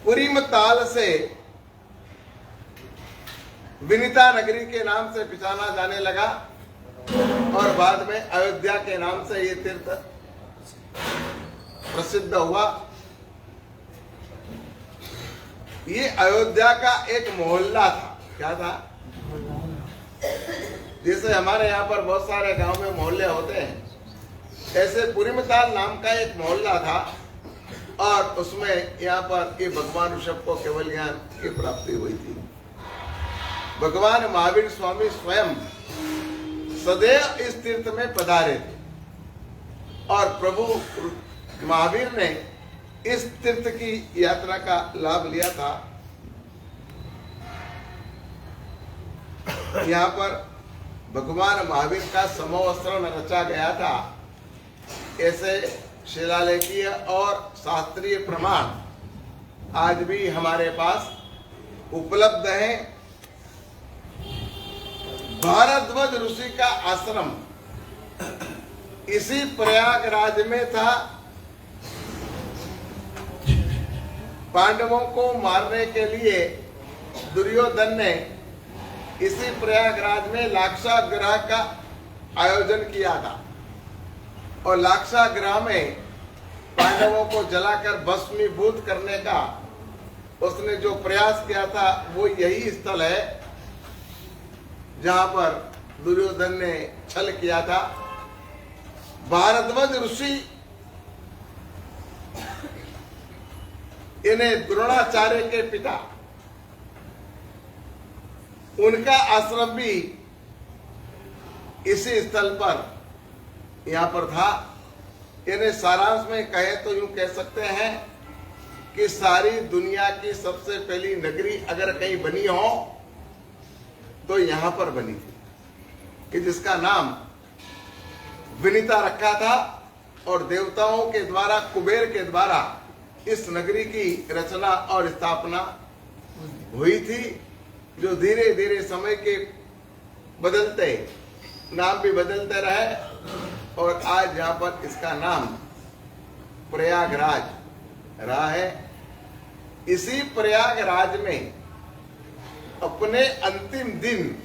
पुरीमताल से विनीता नगरी के नाम से पहचाना जाने लगा और बाद में अयोध्या के नाम से ये तीर्थ प्रसिद्ध हुआ। ये अयोध्या का एक मोहल्ला था। क्या था? जैसे हमारे यहाँ पर बहुत सारे गांव में मोहल्ले होते हैं, ऐसे पुरीमताल नाम का एक मोहल्ला था और उसमें यहाँ पर ये भगवान ऋषभ को केवल ज्ञान की प्राप्ति हुई थी। भगवान महावीर स्वामी स्वयं सदैव इस तीर्थ में पधारे थे और प्रभु महावीर ने इस तीर्थ की यात्रा का लाभ लिया था। यहाँ पर भगवान महावीर का समवस्त्रण रचा गया था। ऐसे शिलालेखीय और शास्त्रीय प्रमाण आज भी हमारे पास उपलब्ध है। भारद्वाज ऋषि का आश्रम इसी प्रयागराज में था। पांडवों को मारने के लिए दुर्योधन ने इसी प्रयागराज में लाक्षागृह का आयोजन किया था और लाक्षागृह में पांडवों को जलाकर भस्मीभूत करने का उसने जो प्रयास किया था वो यही स्थल है जहां पर दुर्योधन ने छल किया था। भारद्वाज ऋषि इन्हें द्रोणाचार्य के पिता, उनका आश्रम भी इसी स्थल पर यहाँ पर था। इन्हें सारांश में कहे तो यूं कह सकते हैं कि सारी दुनिया की सबसे पहली नगरी अगर कहीं बनी हो तो यहाँ पर बनी थी, कि जिसका नाम विनीता रखा था और देवताओं के द्वारा, कुबेर के द्वारा इस नगरी की रचना और स्थापना हुई थी, जो धीरे धीरे समय के बदलते नाम भी बदलते रहे और आज यहाँ पर इसका नाम प्रयागराज रहा है। इसी प्रयागराज में अपने अंतिम दिन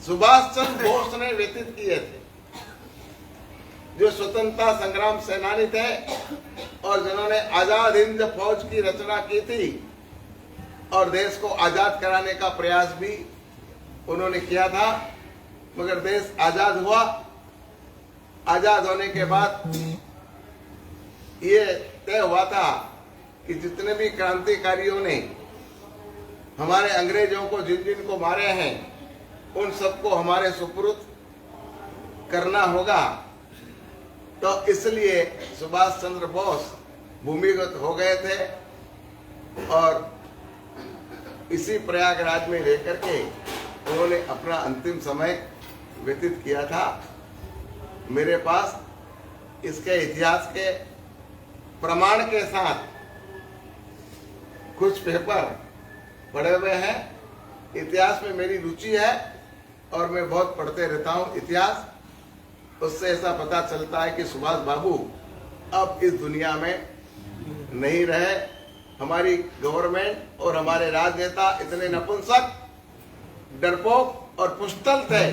सुभाष चंद्र बोस ने व्यतीत किए थे, जो स्वतंत्रता संग्राम सेनानी थे और जिन्होंने आजाद हिंद फौज की रचना की थी और देश को आजाद कराने का प्रयास भी उन्होंने किया था। मगर देश आजाद हुआ। आजाद होने के बाद ये तय हुआ था कि जितने भी क्रांतिकारियों ने हमारे अंग्रेजों को जिन जिन को मारे हैं उन सबको हमारे सुपुर्द करना होगा। तो इसलिए सुभाष चंद्र बोस भूमिगत हो गए थे और इसी प्रयागराज में रहकर के उन्होंने अपना अंतिम समय व्यतीत किया था। मेरे पास इसके इतिहास के प्रमाण के साथ कुछ पेपर पढ़े हुए हैं। इतिहास में मेरी रुचि है और मैं बहुत पढ़ते रहता हूँ इतिहास। उससे ऐसा पता चलता है कि सुभाष बाबू अब इस दुनिया में नहीं रहे। हमारी गवर्नमेंट और हमारे राजनेता इतने नपुंसक, डरपोक और पुस्तल थे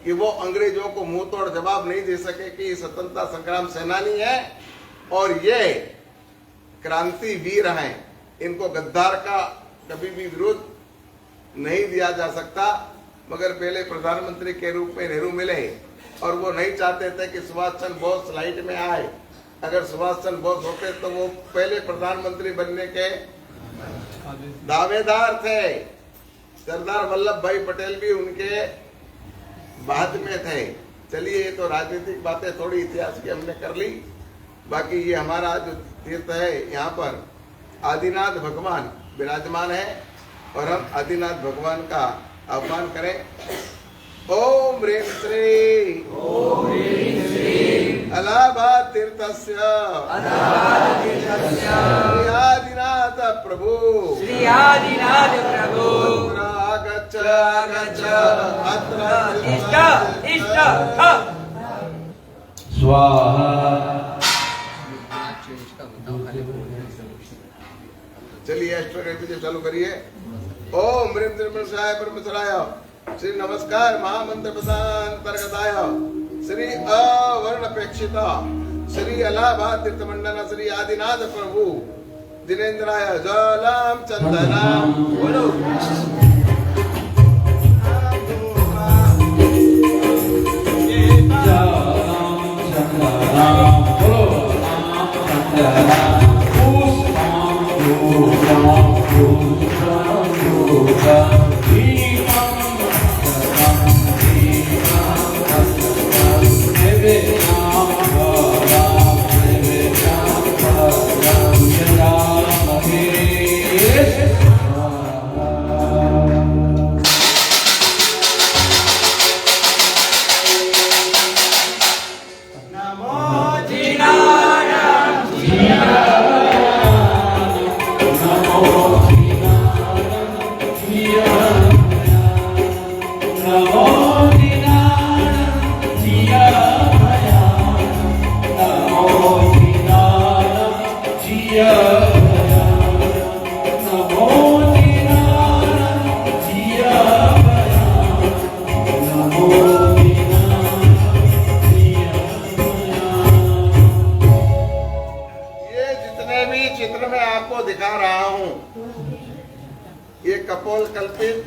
कि वो अंग्रेजों को मुंह तोड़ जवाब नहीं दे सके कि स्वतंत्रता संग्राम सेनानी है और ये क्रांति वीर हैं। इनको गद्दार का कभी भी विरोध नहीं दिया जा सकता। मगर पहले प्रधानमंत्री के रूप में नेहरू मिले और वो नहीं चाहते थे कि सुभाष चंद्र बोस लाइट में आए। अगर सुभाष चंद्र बोस होते तो वो पहले प्रधानमंत्री बनने के दावेदार थे। सरदार वल्लभ भाई पटेल भी उनके बाद में थे। चलिए, ये तो राजनीतिक बातें थोड़ी इतिहास की हमने कर ली। बाकी ये हमारा जो तीर्थ है, यहाँ पर आदिनाथ भगवान विराजमान है और हम आदिनाथ भगवान का आह्वान करें। ओम ह्रीं श्री अलाहाबाद तीर्थस्य श्री आदिनाथ प्रभु आगच्छ अत्र इष्ट स्वाहा। चलिए एस्ट्रोग्राफी चालू करिए। ओम ह्रीं त्रिपुराय परमेश्वराय श्री नमस्कार महामंत्र पदांतर्गताय श्री अवर्णपेक्षित श्री अलाहाबाद तीर्थ मंडल श्री आदिनाथ प्रभु दिनेन्द्राय जलम चंदनम बोलो। जलम चित्र में आपको दिखा रहा हूं, ये कपोल कल्पित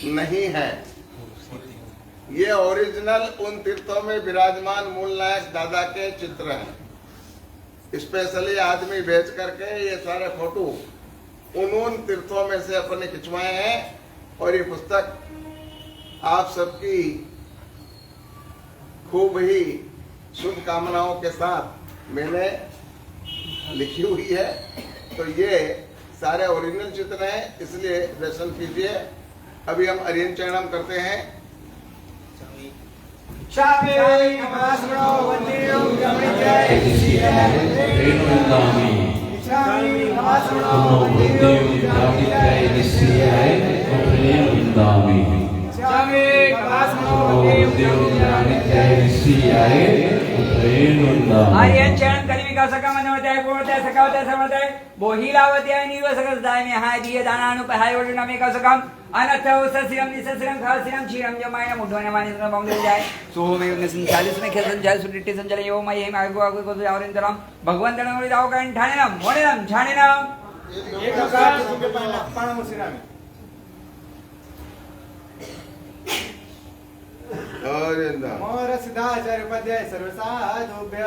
नहीं है। ये ओरिजिनल उन तीर्थों में विराजमान मूल नायक दादा के चित्र हैं। स्पेशली आदमी भेज करके ये सारे फोटो उन तीर्थों में से अपने खिंचवाए हैं और ये पुस्तक आप सबकी खूब ही शुभकामनाओं के साथ मैंने लिखी हुई है। तो ये सारे ओरिजिनल चित्र हैं, इसलिए दर्शन कीजिए। अभी हम अरियन चरणम करते हैं। आर्यन चरण कलिविका सकमनवते पूर्णते सकावते समते बोहिलावते निवसकसदाय में हाय दिए दानानुपहाय वर्णन में कसकम अनथौ ससिरम निससिरम खासिरम क्षीरम जमायन मुढोने मानिस बंगले जाय सो में निसन 40 में खेसन जाय सुडिटे संचल यो मय हेम आगु आगु को आवरिंदरम भगवंत नमोरि दाव कान ठाणेनम मोनेनम छाणेनम एक प्रकार तुमके पाण मुसिराम मोर सिद्धाचार्य उपाध्याय सर्वसाधुभ्य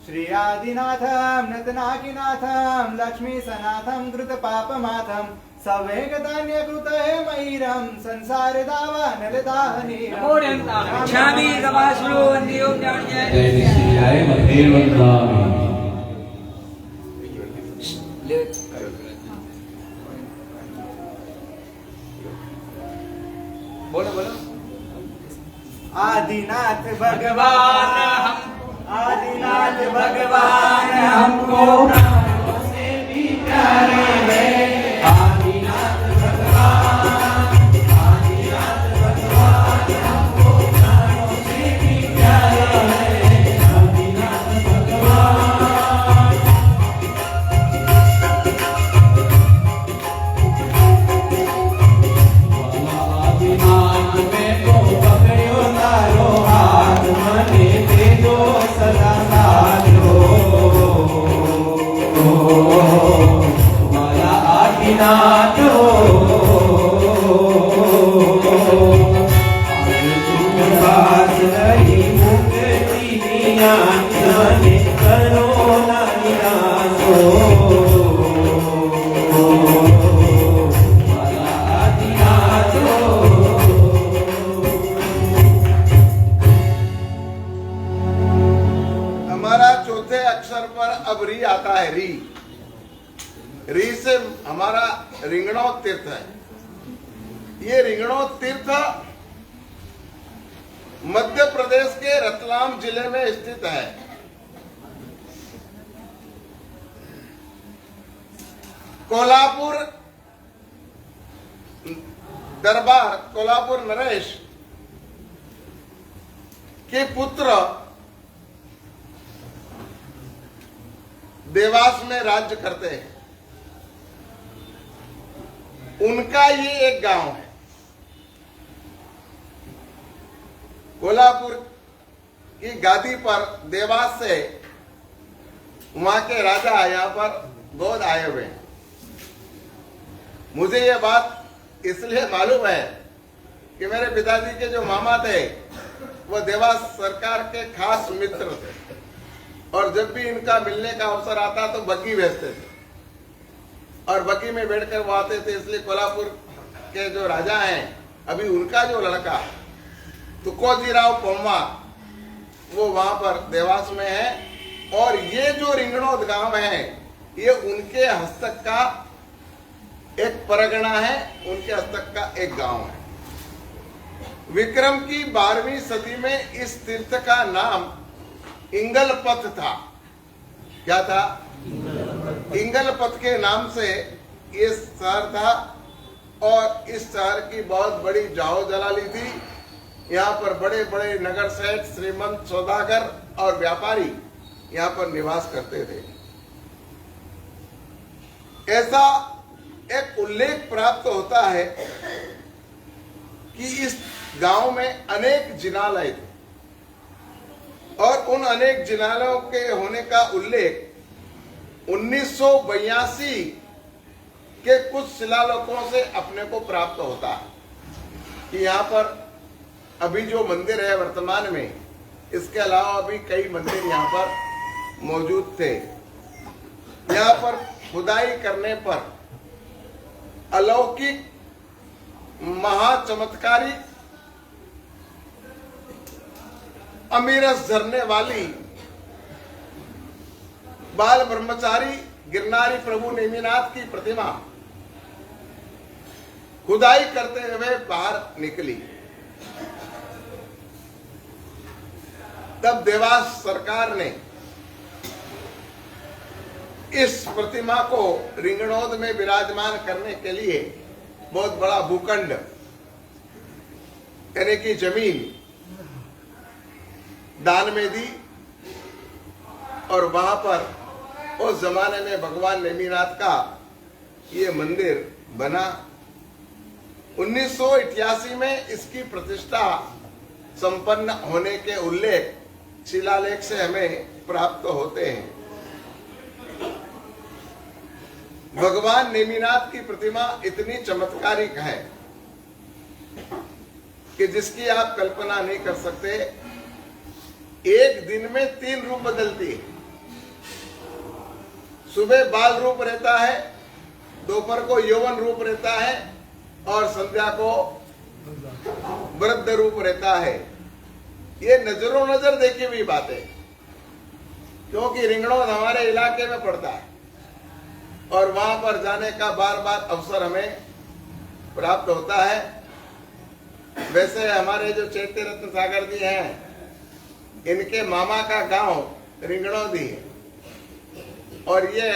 श्री आदिनाथम नतनाकिनाथम लक्ष्मी सनाथम कृत पापमाथम सवेगतान्य कृतये मयिरम संसार दावा नरदाहनि छामी समाश्रो वंदियो ज्ञान्य जय मधेर वंदामि बोलो बोलो। आदिनाथ भगवान हमको प्राणों से भी प्यारे हैं। आदिनाथ भगवान हमको प्राणों से भी प्यारे हैं। आदिनाथ भगवान आदिनाथ में तो पकड़ो तारो हाथ मने दे दो सदा साथो। माला आदिनाथ आज तुम पास रही मुक्ति ज्ञान जाने करो ना निराश माला आदिनाथ हमारा चौथे अक्षर पर अब री आता है। री री से हमारा रिंगणों तीर्थ है। ये रिंगणों तीर्थ मध्य प्रदेश के रतलाम जिले में स्थित है। कोल्हापुर दरबार कोल्हापुर नरेश के पुत्र देवास में राज्य करते हैं। उनका ये एक गांव है। कोल्हापुर की गादी पर देवास से वहां के राजा यहां पर गोद आए हुए हैं। मुझे ये बात इसलिए मालूम है कि मेरे पिताजी के जो मामा थे वो देवास सरकार के खास मित्र थे। और जब भी इनका मिलने का अवसर आता तो बग्गी भेजते थे और बग्गी में बैठकर वो आते थे। इसलिए कोल्हापुर के जो राजा हैं अभी उनका जो लड़का तुकोजीराव पोम्मा वो वहां पर देवास में है और ये जो रिंगणोद गांव है ये उनके हस्तक का एक परगना है, उनके हस्तक का एक गांव है। विक्रम की 12वीं सदी में इस तीर्थ का नाम इंगलपत था। क्या था? इंगलपत के नाम से ये शहर था और इस शहर की बहुत बड़ी जाहो जलाली थी। यहाँ पर बड़े बड़े नगर सेठ, श्रीमंत, सौदागर और व्यापारी यहाँ पर निवास करते थे। ऐसा एक उल्लेख प्राप्त होता है कि इस गांव में अनेक जिनालय थे और उन अनेक जिनालयों के होने का उल्लेख 1982 के कुछ शिलालेखों से अपने को प्राप्त होता है कि यहाँ पर अभी जो मंदिर है वर्तमान में, इसके अलावा अभी कई मंदिर यहाँ पर मौजूद थे। यहाँ पर खुदाई करने पर अलौकिक महाचमत्कारी अमीरस झरने वाली बाल ब्रह्मचारी गिरनारी प्रभु नेमिनाथ की प्रतिमा खुदाई करते हुए बाहर निकली। तब देवास सरकार ने इस प्रतिमा को रिंगणोद में विराजमान करने के लिए बहुत बड़ा भूखंड यानी कि जमीन दान में दी और वहां पर उस जमाने में भगवान नेमिनाथ का ये मंदिर बना। 1988 में इसकी प्रतिष्ठा संपन्न होने के उल्लेख शिलालेख से हमें प्राप्त होते हैं। भगवान नेमिनाथ की प्रतिमा इतनी चमत्कारिक है कि जिसकी आप कल्पना नहीं कर सकते। एक दिन में 3 रूप बदलती है। सुबह बाल रूप रहता है, दोपहर को यौवन रूप रहता है और संध्या को वृद्ध रूप रहता है। ये नजरों नजर देखी हुई बात है क्योंकि रिंगणोद हमारे इलाके में पड़ता है और वहां पर जाने का बार बार अवसर हमें प्राप्त होता है। वैसे हमारे जो चैत्य रत्न सागर जी हैं इनके मामा का गांव रिंगणोदी है और ये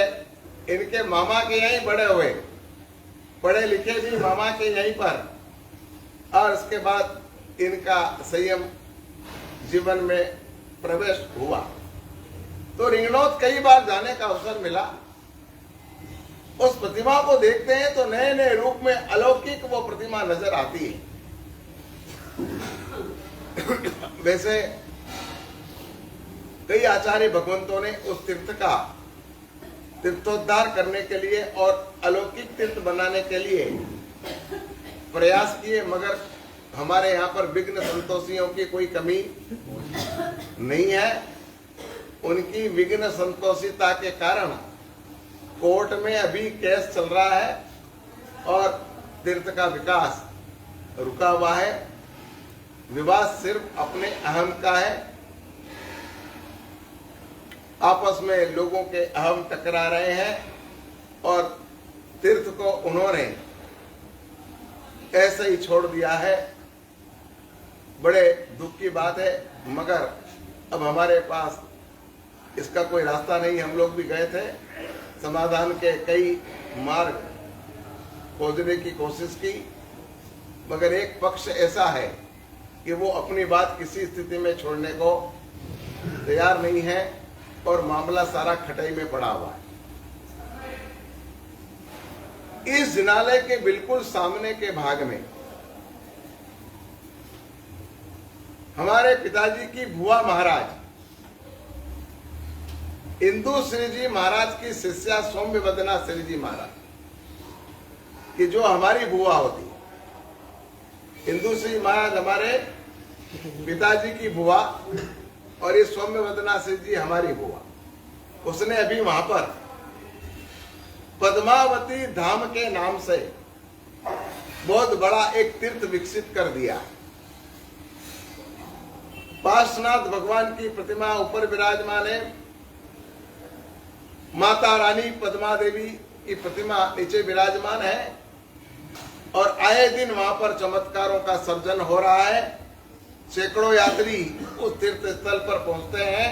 इनके मामा के यहीं बड़े हुए, पढ़े लिखे भी मामा के यहीं पर और उसके बाद इनका संयम जीवन में प्रवेश हुआ। तो रिंगणोद कई बार जाने का अवसर मिला। उस प्रतिमा को देखते हैं तो नए नए रूप में अलौकिक वो प्रतिमा नजर आती है। वैसे कई आचार्य भगवंतों ने उस तीर्थ का तीर्थोद्धार करने के लिए और अलौकिक तीर्थ बनाने के लिए प्रयास किए, मगर हमारे यहाँ पर विघ्न संतोषियों की कोई कमी नहीं है। उनकी विघ्न संतोषिता के कारण कोर्ट में अभी केस चल रहा है और तीर्थ का विकास रुका हुआ है। विवाद सिर्फ अपने अहम का है, आपस में लोगों के अहम टकरा रहे हैं और तीर्थ को उन्होंने ऐसे ही छोड़ दिया है। बड़े दुख की बात है, मगर अब हमारे पास इसका कोई रास्ता नहीं। हम लोग भी गए थे, समाधान के कई मार्ग खोजने की कोशिश की, मगर एक पक्ष ऐसा है कि वो अपनी बात किसी स्थिति में छोड़ने को तैयार नहीं है और मामला सारा खटाई में पड़ा हुआ है। इस जिनालय के बिल्कुल सामने के भाग में हमारे पिताजी की बुआ महाराज इंदु श्री जी महाराज की शिष्या सौम्य वदना श्री जी महाराज की जो हमारी बुआ होती है। इंदु श्री महाराज हमारे पिताजी की बुआ और ये सौम्य वदना सिंह जी हमारी बुआ, उसने अभी वहां पर पद्मावती धाम के नाम से बहुत बड़ा एक तीर्थ विकसित कर दिया। पार्श्वनाथ भगवान की प्रतिमा ऊपर विराजमान है, माता रानी पद्मा देवी की प्रतिमा नीचे विराजमान है और आए दिन वहां पर चमत्कारों का सर्जन हो रहा है। सैकड़ों यात्री उस तीर्थ स्थल पर पहुंचते हैं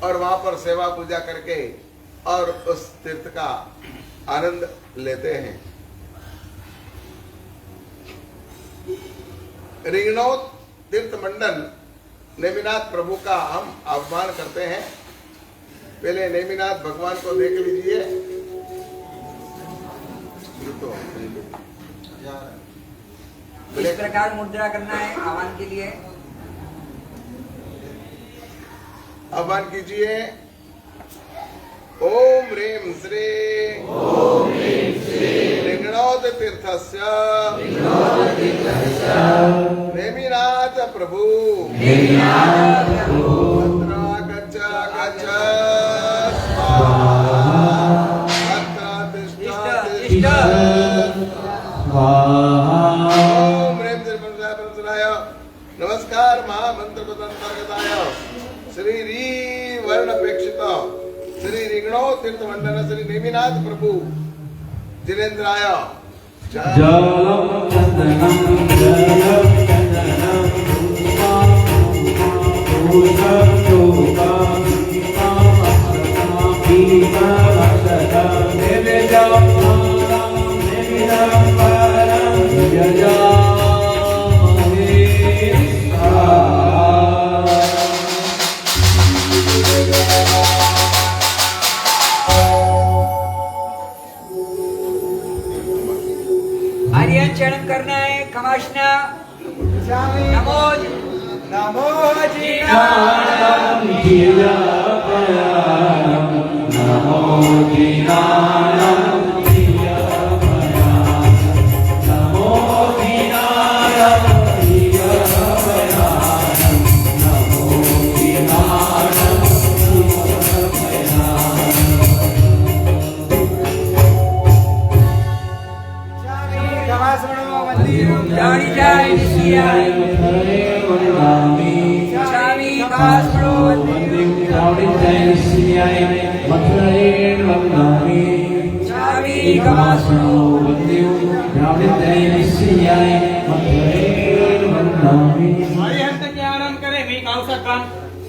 और वहां पर सेवा पूजा करके और उस तीर्थ का आनंद लेते हैं। रिंगनौत तीर्थ मंडल नेमिनाथ प्रभु का हम आह्वान करते हैं। पहले नेमिनाथ भगवान को देख लीजिए। इस प्रकार मुद्रा करना है आह्वान के लिए। आह्वान कीजिए। ओम ह्रीं श्री रिंगणोद तीर्थस्य नेमिनाथ प्रभु गच्छ गच्छ नमस्कार महामंत्र पदांतर्गताय श्री री वर्णपेक्षित श्री रिंगणो तीर्थ मंडल श्री नेमिनाथ प्रभु जिनेन्द्राय जलम चंदनम आर्यन चरण करना है। खमाशना नमो नमो जानी जाए निशियाय स्वामी बासुरो स्वामी बासुरो ज्ञानम करे मी कौशकम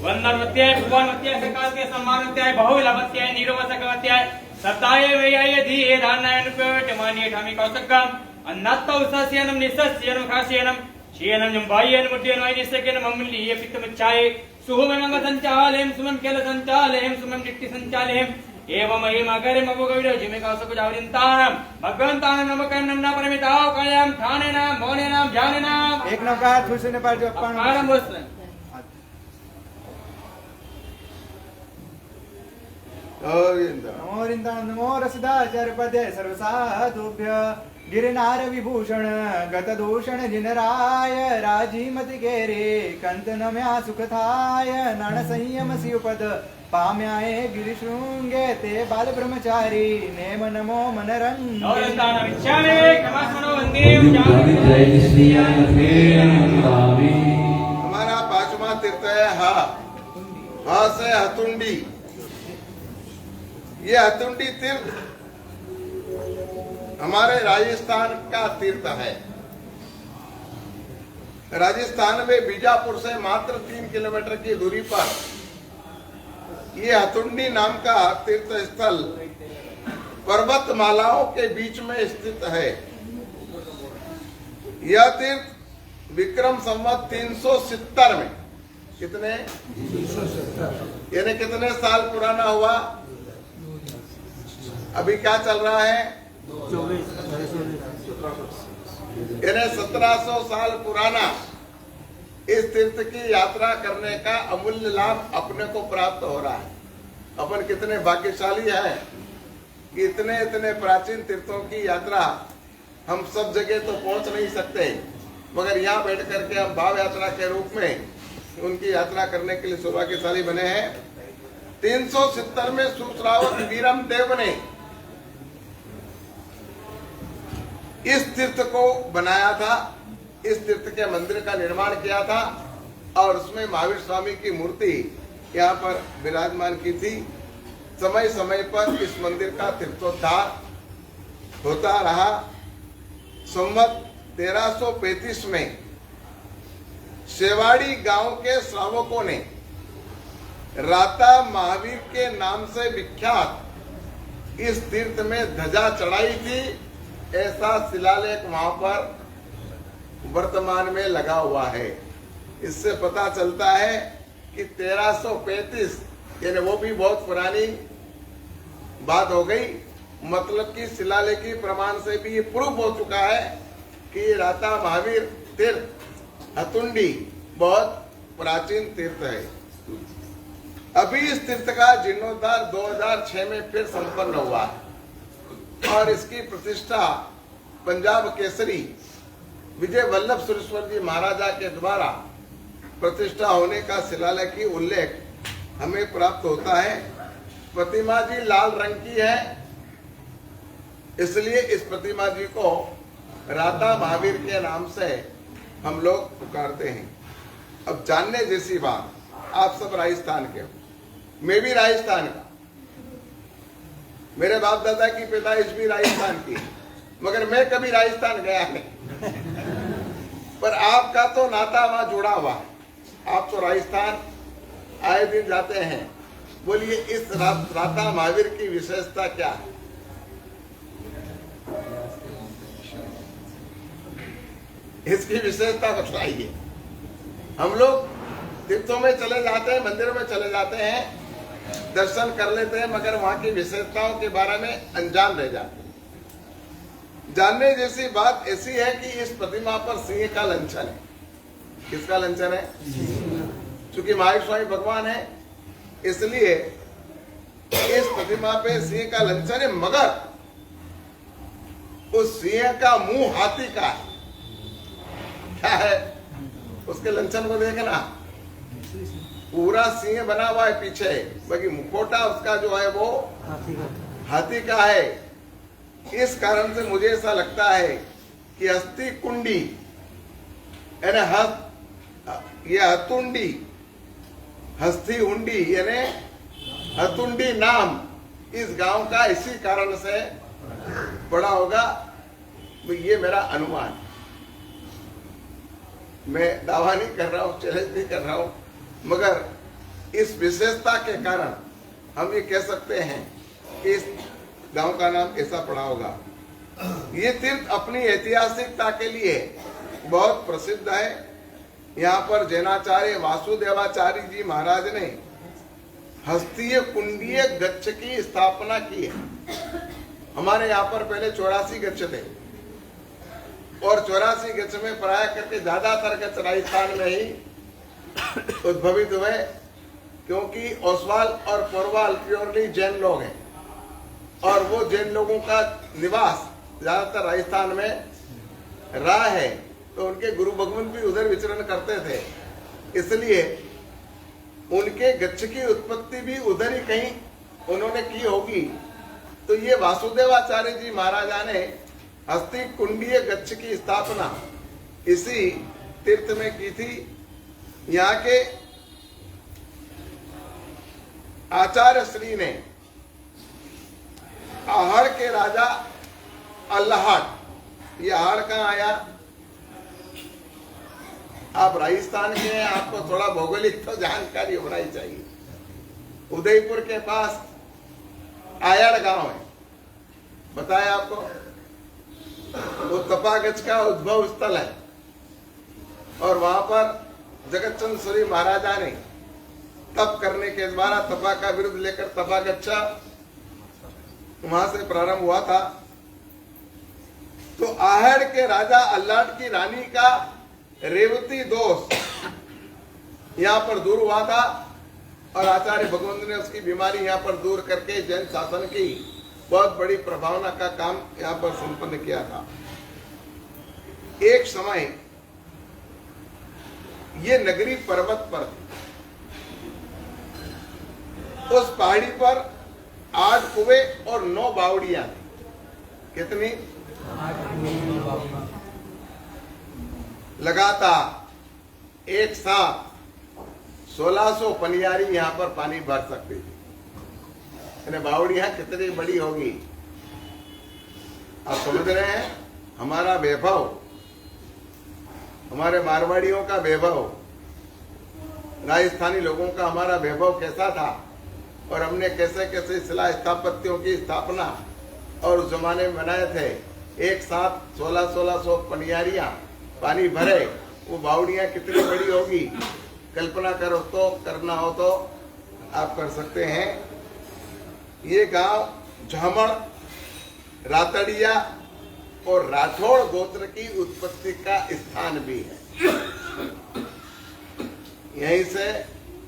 वंदनवत्याय भुवनवत्याय सकालते सम्मानवत्याय बहुलभत्याय नीरवसकवत्याय सत्ताय वैयाय धीये धानाय नुपेट मानिये ठामी कौशकम अन्नत्तो उसास्यनम निसस्यनम खास्यनम शियनम जंबायन मुद्यन वाइनिसकेन मम्मलिये पित्तमच्चाये सुहुमनंग संचालेम सुमम केल संचालेम सुमम डिट्टि संचालेम एवं महिम अगरे मबुगविडो जिमे कौशक जावरिंतानम भगवंतानम नमकन नमना परमिताव कायम ठाने नाम मोने नाम जाने नाम एक नौका थुसने पर जो अपन आरंभ होता नमो रिंदान नमो रसदाचार्य पदे सर्वसाधुभ्य गिरनार विभूषण गत दूषण जिनराय राजीमति केरे कंतन म्या सुखथाय नण संयम शिवपद पाम्याए गिरिशृंगे ते बाल ब्रह्मचारी नेम नमो मनरंग नवरत्नानां विचारे कमासनो वंदेव हमारा पांचवा तीर्थ है हा से हतुंडी। ये हतुंडी तीर्थ हमारे राजस्थान का तीर्थ है। राजस्थान में बीजापुर से मात्र 3 किलोमीटर की दूरी पर ये हतुंडी नाम का तीर्थ स्थल पर्वतमालाओं के बीच में स्थित है। यह तीर्थ विक्रम संवत 370 में कितने यानी कितने साल पुराना हुआ? अभी क्या चल रहा है? यानी 1700 साल पुराना इस तीर्थ की यात्रा करने का अमूल्य लाभ अपने को प्राप्त हो रहा है। अपन कितने भाग्यशाली हैं कि इतने इतने प्राचीन तीर्थों की यात्रा हम सब जगह तो पहुंच नहीं सकते, मगर यहाँ बैठ करके हम भाव यात्रा के रूप में उनकी यात्रा करने के लिए सौभाग्यशाली बने हैं। 370 में सुश्रावक वीरम देव ने इस तीर्थ को बनाया था, इस तीर्थ के मंदिर का निर्माण किया था और उसमें महावीर स्वामी की मूर्ति यहाँ पर विराजमान की थी। समय समय पर इस मंदिर का तीर्थोद्धार होता रहा। संवत 1335 में शेवाड़ी गांव के श्रावकों ने राता महावीर के नाम से विख्यात इस तीर्थ में ध्वजा चढ़ाई थी। ऐसा शिलालेख वहां पर वर्तमान में लगा हुआ है। इससे पता चलता है कि 1335 यानी वो भी बहुत पुरानी बात हो गई। मतलब कि शिलालेखी प्रमाण से भी ये प्रूफ हो चुका है कि राता महावीर तीर्थ हतुंडी बहुत प्राचीन तीर्थ है। अभी इस तीर्थ का जीर्णोद्धार 2006 में फिर संपन्न हुआ और इसकी प्रतिष्ठा पंजाब केसरी विजय वल्लभ सुरेश्वर जी महाराजा के द्वारा प्रतिष्ठा होने का शिलालेखी उल्लेख हमें प्राप्त होता है। प्रतिमा जी लाल रंग की है, इसलिए इस प्रतिमा जी को राता महावीर के नाम से हम लोग पुकारते हैं। अब जानने जैसी बात, आप सब राजस्थान के हो, मैं भी राजस्थान का, मेरे बाप दादा की पैदाइश भी राजस्थान की, मगर मैं कभी राजस्थान गया नहीं। पर आपका तो नाता वहां जुड़ा हुआ है, आप तो राजस्थान आए दिन जाते हैं। बोलिए इस राता महावीर की विशेषता क्या है? इसकी विशेषता बताइए। हम लोग तीर्थों में चले जाते हैं, मंदिरों में चले जाते हैं, दर्शन कर लेते हैं, मगर वहां की विशेषताओं के बारे में अनजान रह जाते हैं। जानने जैसी बात ऐसी है कि इस प्रतिमा पर सिंह का लंचन है। किसका लंचन है? चूंकि महावीर स्वामी भगवान है, इसलिए इस प्रतिमा पे सिंह का लंचन है, मगर उस सिंह का मुंह हाथी का है। क्या है? उसके लंचन को देखना, पूरा सिंह बना हुआ है पीछे, बाकी मुखोटा उसका जो है वो हाथी का है। इस कारण से मुझे ऐसा लगता है कि हस्ती कुंडी यानी ये हतुंडी, हस्ती हुंडी यानी हतुंडी नाम इस गांव का इसी कारण से पड़ा होगा। ये मेरा अनुमान, मैं दावा नहीं कर रहा हूं, चैलेंज नहीं कर रहा हूं, मगर इस विशेषता के कारण हम ये कह सकते हैं कि इस गांव का नाम ऐसा पड़ा होगा। ये तीर्थ अपनी ऐतिहासिकता के लिए बहुत प्रसिद्ध है। यहाँ पर जैनाचार्य वासुदेवाचार्य जी महाराज ने हस्तीय कुंडीय गच्छ की स्थापना की है। हमारे यहाँ पर पहले 84 गच्छ थे और 84 गच्छ में प्राय करके ज्यादातर गच्छ राजस्थान में ही उद्भवित हुए, क्योंकि ओसवाल और पोरवाल प्योरली जैन लोग हैं और वो जैन लोगों का निवास ज्यादातर राजस्थान में रहा है, तो उनके गुरु भगवंत भी उधर विचरण करते थे, इसलिए उनके गच्छ की उत्पत्ति भी उधर ही कहीं उन्होंने की होगी। तो ये वासुदेवाचार्य जी महाराजा ने हस्ती कुंडीय गच्छ की स्थापना इसी तीर्थ में की थी। यहाँ के आचार्य श्री ने आहड़ के राजा अल्लाहट, ये आहड़ कहाँ आया? आप राजस्थान के हैं, आपको थोड़ा भौगोलिक तो जानकारी होना ही चाहिए। उदयपुर के पास आयड़ गांव है, बताया आपको? वो तपागच का उद्भव स्थल है और वहां पर जगतचंद सूरी महाराजा ने तप करने के द्वारा तपा का विरुद्ध लेकर तपागच्छा वहां से प्रारंभ हुआ था। तो आहड़ के राजा अल्लाट की रानी का रेवती दोष यहाँ पर दूर हुआ था और आचार्य भगवंत ने उसकी बीमारी यहाँ पर दूर करके जैन शासन की बहुत बड़ी प्रभावना का काम यहाँ पर संपन्न किया था। एक समय ये नगरी पर्वत पर थी। उस पहाड़ी पर 8 कुएं और 9 बावड़ियां थी। कितनी? लगातार एक साथ 1600 पनियारी यहां पर पानी भर सकती थी। बावड़ियां कितनी बड़ी होगी आप समझ रहे हैं? हमारा वैभव, हमारे मारवाड़ियों का वैभव, राजस्थानी लोगों का हमारा वैभव कैसा था और हमने कैसे कैसे शिला स्थापत्यों की स्थापना और उस जमाने में बनाए थे। एक साथ 1600 पनियारियां पानी भरे, वो बावड़ियां कितनी बड़ी होगी कल्पना करो तो, करना हो तो आप कर सकते हैं। ये गांव झामड़, रातड़िया और राठौड़ गोत्र की उत्पत्ति का स्थान भी है। यहीं से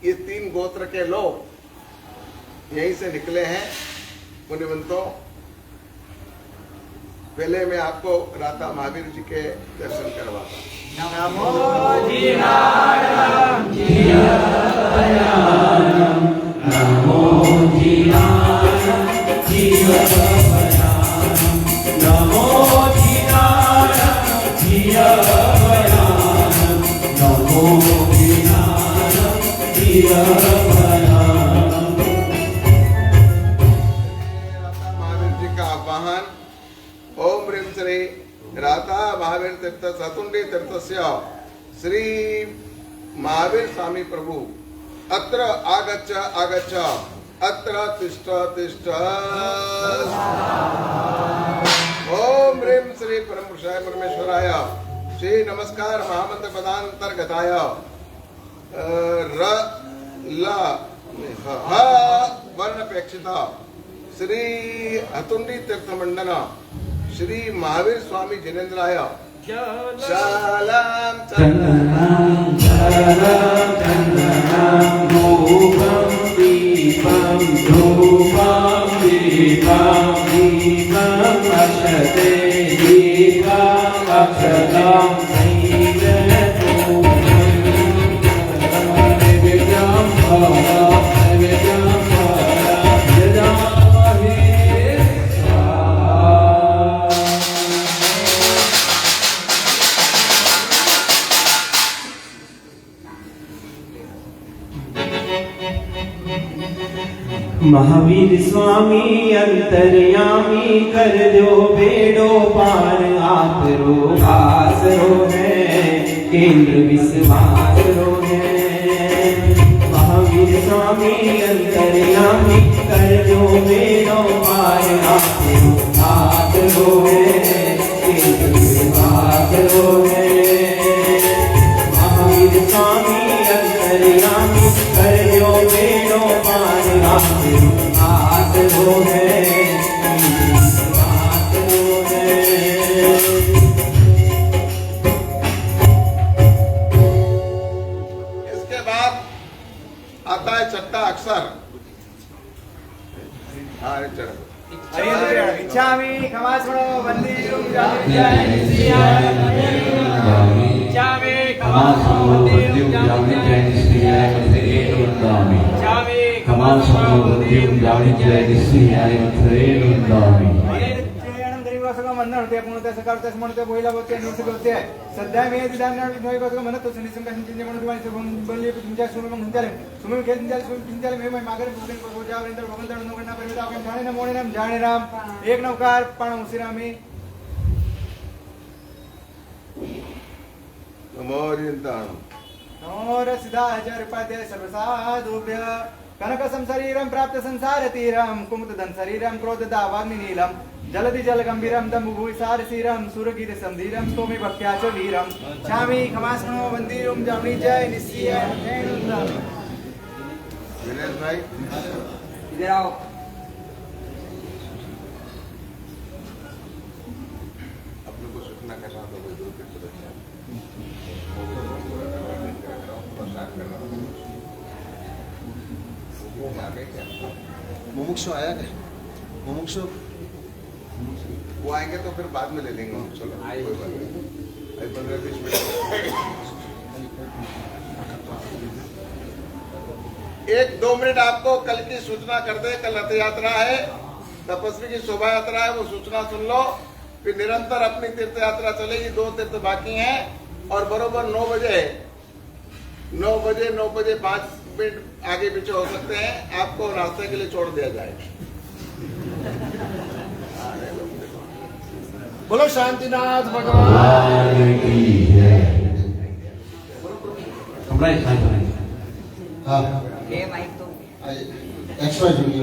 ये 3 गोत्र के लोग यहीं से निकले हैं मुनिवंतों। पहले मैं आपको राता महावीर जी के दर्शन करवाता हूं। नमो जीनारायण जीवभयानम, नमो जीनारायण जीवभयानम, नमो जीनारायण जीवभयानम, नमो जीनारायण जीवभयानम। राता महावीर जी का आह्वान। ओम ह्रीं श्री राता महावीर तीर्थ सतुंडी तीर्थस्य श्री महावीर स्वामी प्रभु अत्र आगच्छ आगच्छ अत्र तिष्ठ तिष्ठ। ओम ह्रीं श्री परम पुरुषाय परमेश्वराय श्री नमस्कार महामंत्र पदांतर्गताय र ल ह वर्णपेक्षित श्री हतुंडी तीर्थ मंडन श्री महावीर स्वामी जिनेन्द्राय शालाम चंदनं चरणं चंदनं धूपं दीपं धूपं दीपं दीपं अक्षते दीपं अक्षतं नैवेद्यं नैवेद्यं महावीर स्वामी अंतर्यामी कर दो बेड़ो पार आप रो आसरो है केंद्र विश्वास रो है। महावीर स्वामी अंतर्यामी कर दो बेड़ो पार आप रो आसरो है केंद्र विश्वास रो है। महावीर स्वामी अंतर्यामी कर दो बेड़ो पार आप आत हो है आत हो है। इसके बाद आता है छठा अक्षर। हाँ चलो इच्छामि खमास्मरो वंदिरुं इच्छामि एक नवकार पण उसिरामी नमोर सिद्धाचार्यपाद्य सर्वसाधुभ्य कनक संशरीरं प्राप्त संसार तीरं कुमुदधन शरीरं क्रोध दावाग्नि नीलम जलधि जल गंभीरं दम भूसार सीरं सूरगीत संधीरं स्तोमे भक्त्या च वीरं छामि खमास्मनो वंदिरुं जामि जय निश्चय दिनेश भाई इधर आओ। अपने को सूचना करना तो कोई दूर की सुरक्षा मुमुक्षु आया क्या? मुमुक्षु वो आएंगे तो फिर बाद में ले लेंगे हम। चलो कोई बात नहीं, 15-20 मिनट 1-2 मिनट आपको कल की सूचना कर दे। कल रथ यात्रा है, तपस्वी की शोभा यात्रा है, वो सूचना सुन लो। फिर निरंतर अपनी तीर्थ यात्रा चलेगी। 2 तीर्थ बाकी हैं और बरोबर 9 बजे 5 मिनट आगे पीछे हो सकते हैं, आपको रास्ते के लिए छोड़ दिया जाएगा। बोलो शांतिनाथ भगवान संभळाय छान हाँ हे माहित तो एक्स्ट्रा जुड़िए